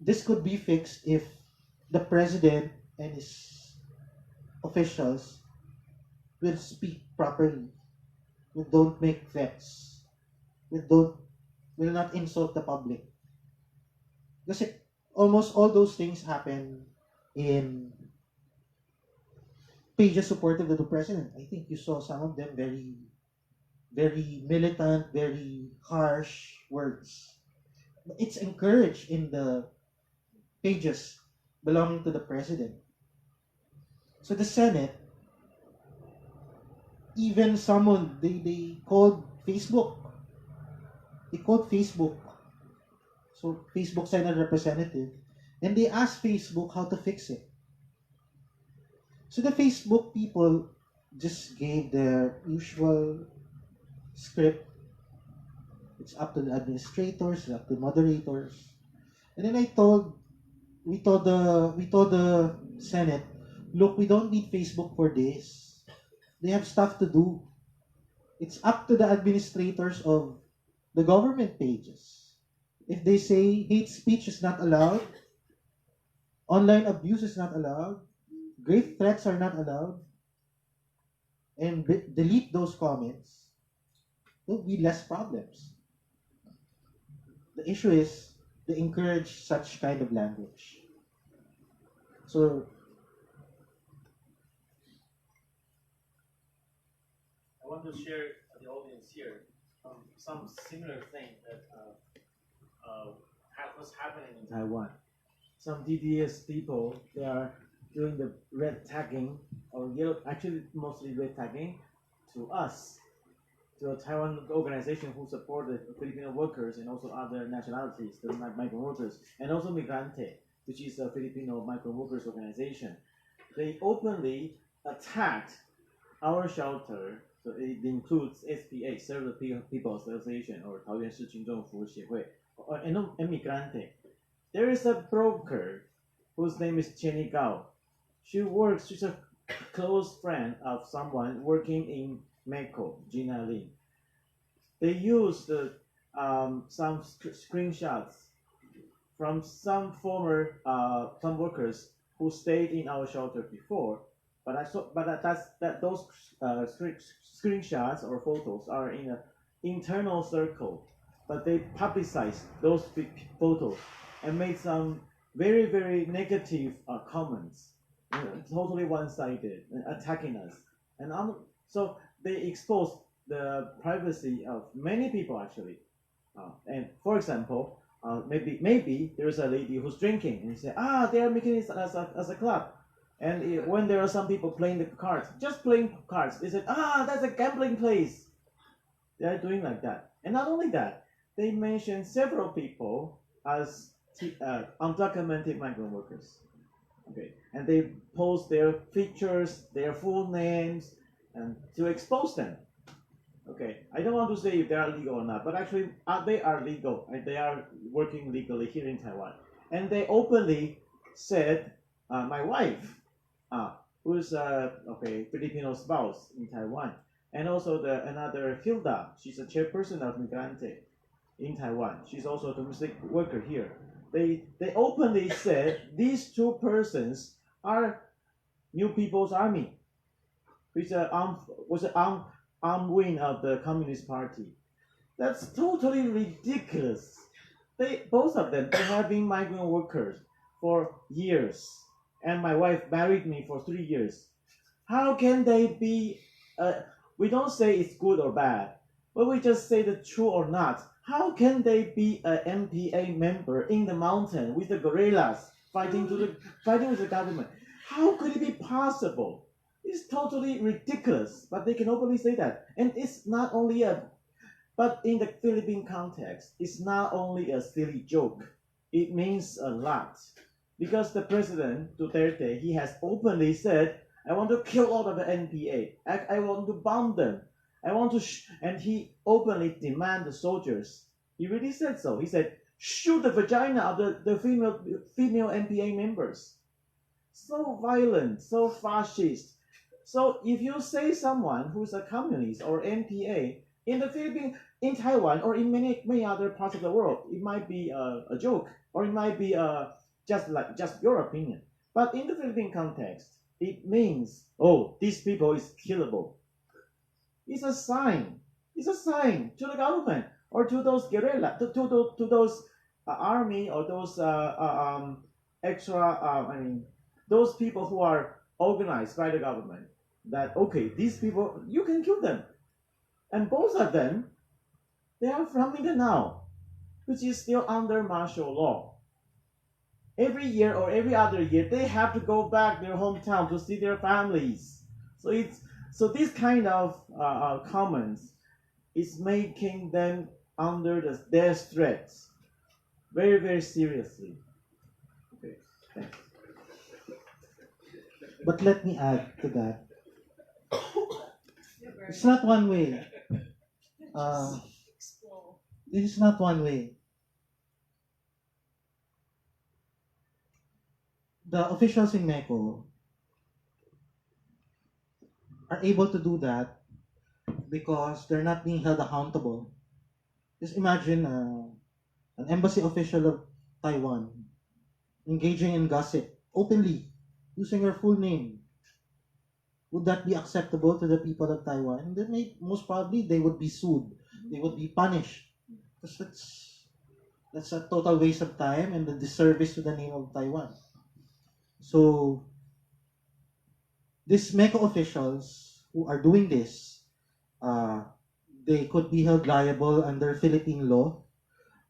This could be fixed if the president and his officials will speak properly, will don't make threats, will not insult the public. Because almost all those things happen in pages supportive of the president. I think you saw some of them very, very militant, very harsh words. It's encouraged in the pages belonging to the president. So the Senate even summoned, they called Facebook. They called Facebook. So Facebook sent a representative, and they asked Facebook how to fix it. So the Facebook people just gave their usual script. It's up to the administrators, it's up to moderators. And then we told the Senate, look, we don't need Facebook for this. They have stuff to do. It's up to the administrators of the government pages. If they say hate speech is not allowed, online abuse is not allowed, grave threats are not allowed, and delete those comments, there'll be less problems. The issue is they encourage such kind of language. So I want to share with the audience here some similar thing that was happening in Taiwan. Some DDS people, they are doing the red tagging or yellow, actually mostly red tagging to us, to a Taiwan organization who supported Filipino workers and also other nationalities, the migrant workers, and also Migrante, which is a Filipino migrant workers organization. They openly attacked our shelter. So it includes SPA, Serve the People Association, or 桃园市群众服务协会, and Migrante. There is a broker whose name is Jenny Gao. She's a close friend of someone working in Meko, Gina Lin. They used some screenshots from some former some workers who stayed in our shelter before. Those screenshots or photos are in an internal circle, but they publicized those photos and made some very, very negative comments, totally one-sided, attacking us. And so they exposed the privacy of many people actually. And for example, maybe there's a lady who's drinking, and you say, they are making it as a club. And when there are some people playing the cards, just playing cards, they said, that's a gambling place. They are doing like that. And not only that, they mentioned several people as undocumented migrant workers. Okay, and they post their pictures, their full names, and to expose them. Okay, I don't want to say if they are legal or not, but actually they are legal, and they are working legally here in Taiwan. And they openly said, my wife, who's Filipino spouse in Taiwan, and also another Hilda, she's a chairperson of Migrante in Taiwan. She's also a domestic worker here. They openly said these two persons are New People's Army, which was an armed wing of the Communist Party. That's totally ridiculous. Both of them, they have been migrant workers for years. And my wife married me for 3 years. How can they be, we don't say it's good or bad, but we just say the true or not. How can they be an MPA member in the mountain with the guerrillas fighting with the government? How could it be possible? It's totally ridiculous, but they can openly say that. And it's not only but in the Philippine context, it's not only a silly joke. It means a lot. Because the president, Duterte, he has openly said, I want to kill all of the NPA. I want to bomb them. I want to, and he openly demanded the soldiers. He really said so. He said, shoot the vagina of the female NPA members. So violent, so fascist. So if you say someone who's a communist or NPA in the Philippines, in Taiwan, or in many other parts of the world, it might be a joke, or it might be just your opinion. But in the Philippine context, it means, these people is killable. It's a sign. It's a sign to the government or to those guerrilla, to those army or those those people who are organized by the government. That these people, you can kill them. And both of them, they are from Mindanao, which is still under martial law. Every year or every other year, they have to go back their hometown to see their families. So this kind of comments is making them under their threats very, very seriously. Okay, thanks. But let me add to that. It's not one way. this is not one way. The officials in MECO are able to do that because they're not being held accountable. Just imagine an embassy official of Taiwan engaging in gossip openly, using your full name. Would that be acceptable to the people of Taiwan? Then most probably they would be sued. They would be punished. Because that's a total waste of time and a disservice to the name of Taiwan. So these MECO officials who are doing this, they could be held liable under Philippine law,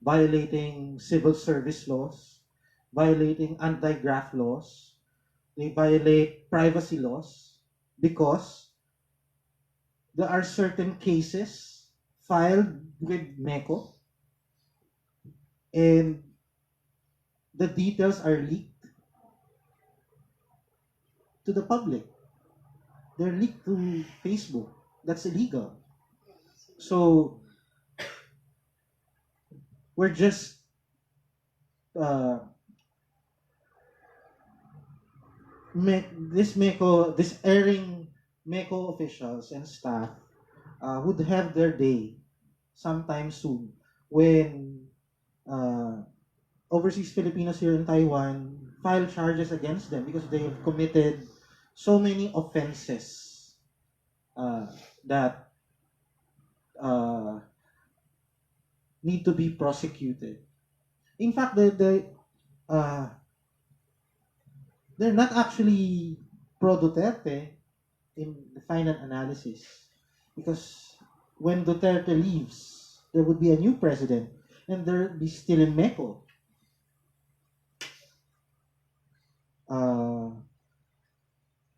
violating civil service laws, violating anti-graft laws. They violate privacy laws because there are certain cases filed with MECO and the details are leaked to the public. They're leaked to Facebook. That's illegal. So we're just this erring MECO officials and staff would have their day sometime soon when overseas Filipinos here in Taiwan file charges against them because they have committed so many offenses that need to be prosecuted. In fact, they're not actually pro Duterte in the final analysis because when Duterte leaves, there would be a new president and they'll be still in MECO.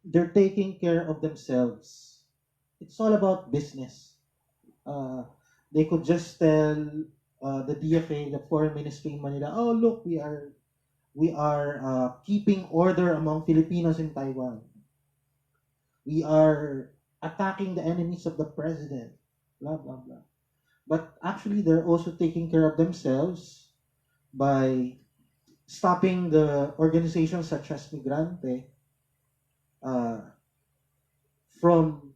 They're taking care of themselves. It's all about business. They could just tell the DFA, the Foreign Ministry in Manila, oh look, we are keeping order among Filipinos in Taiwan. We are attacking the enemies of the president. Blah blah blah. But actually, they're also taking care of themselves by stopping the organizations such as Migrante from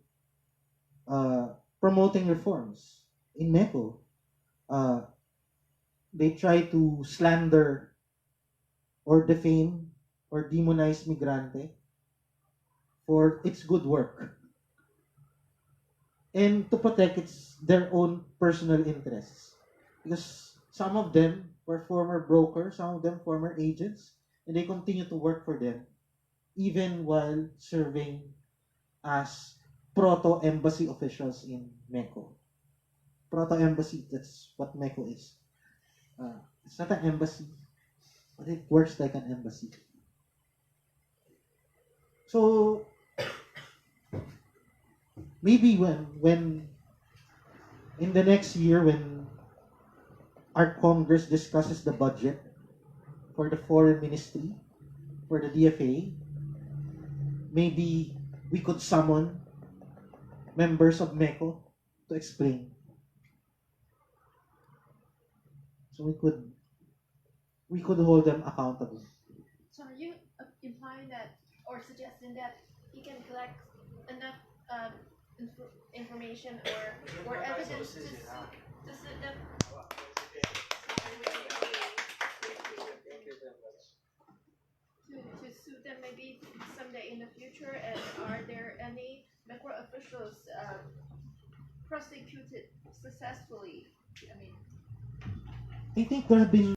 promoting reforms in MECO. They try to slander or defame or demonize Migrante for its good work and to protect their own personal interests. Because some of them were former brokers, some of them former agents, and they continue to work for them even while serving as proto-embassy officials in MECO. Proto-embassy, that's what MECO is. It's not an embassy, but it works like an embassy. So maybe when in the next year when our Congress discusses the budget for the foreign ministry, for the DFA, maybe we could summon members of MECO to explain. So we could hold them accountable. So are you implying that or suggesting that he can collect enough information or evidence to sue them? To sue them maybe someday in the future, and are there any macro officials prosecuted successfully? I mean, I think there have been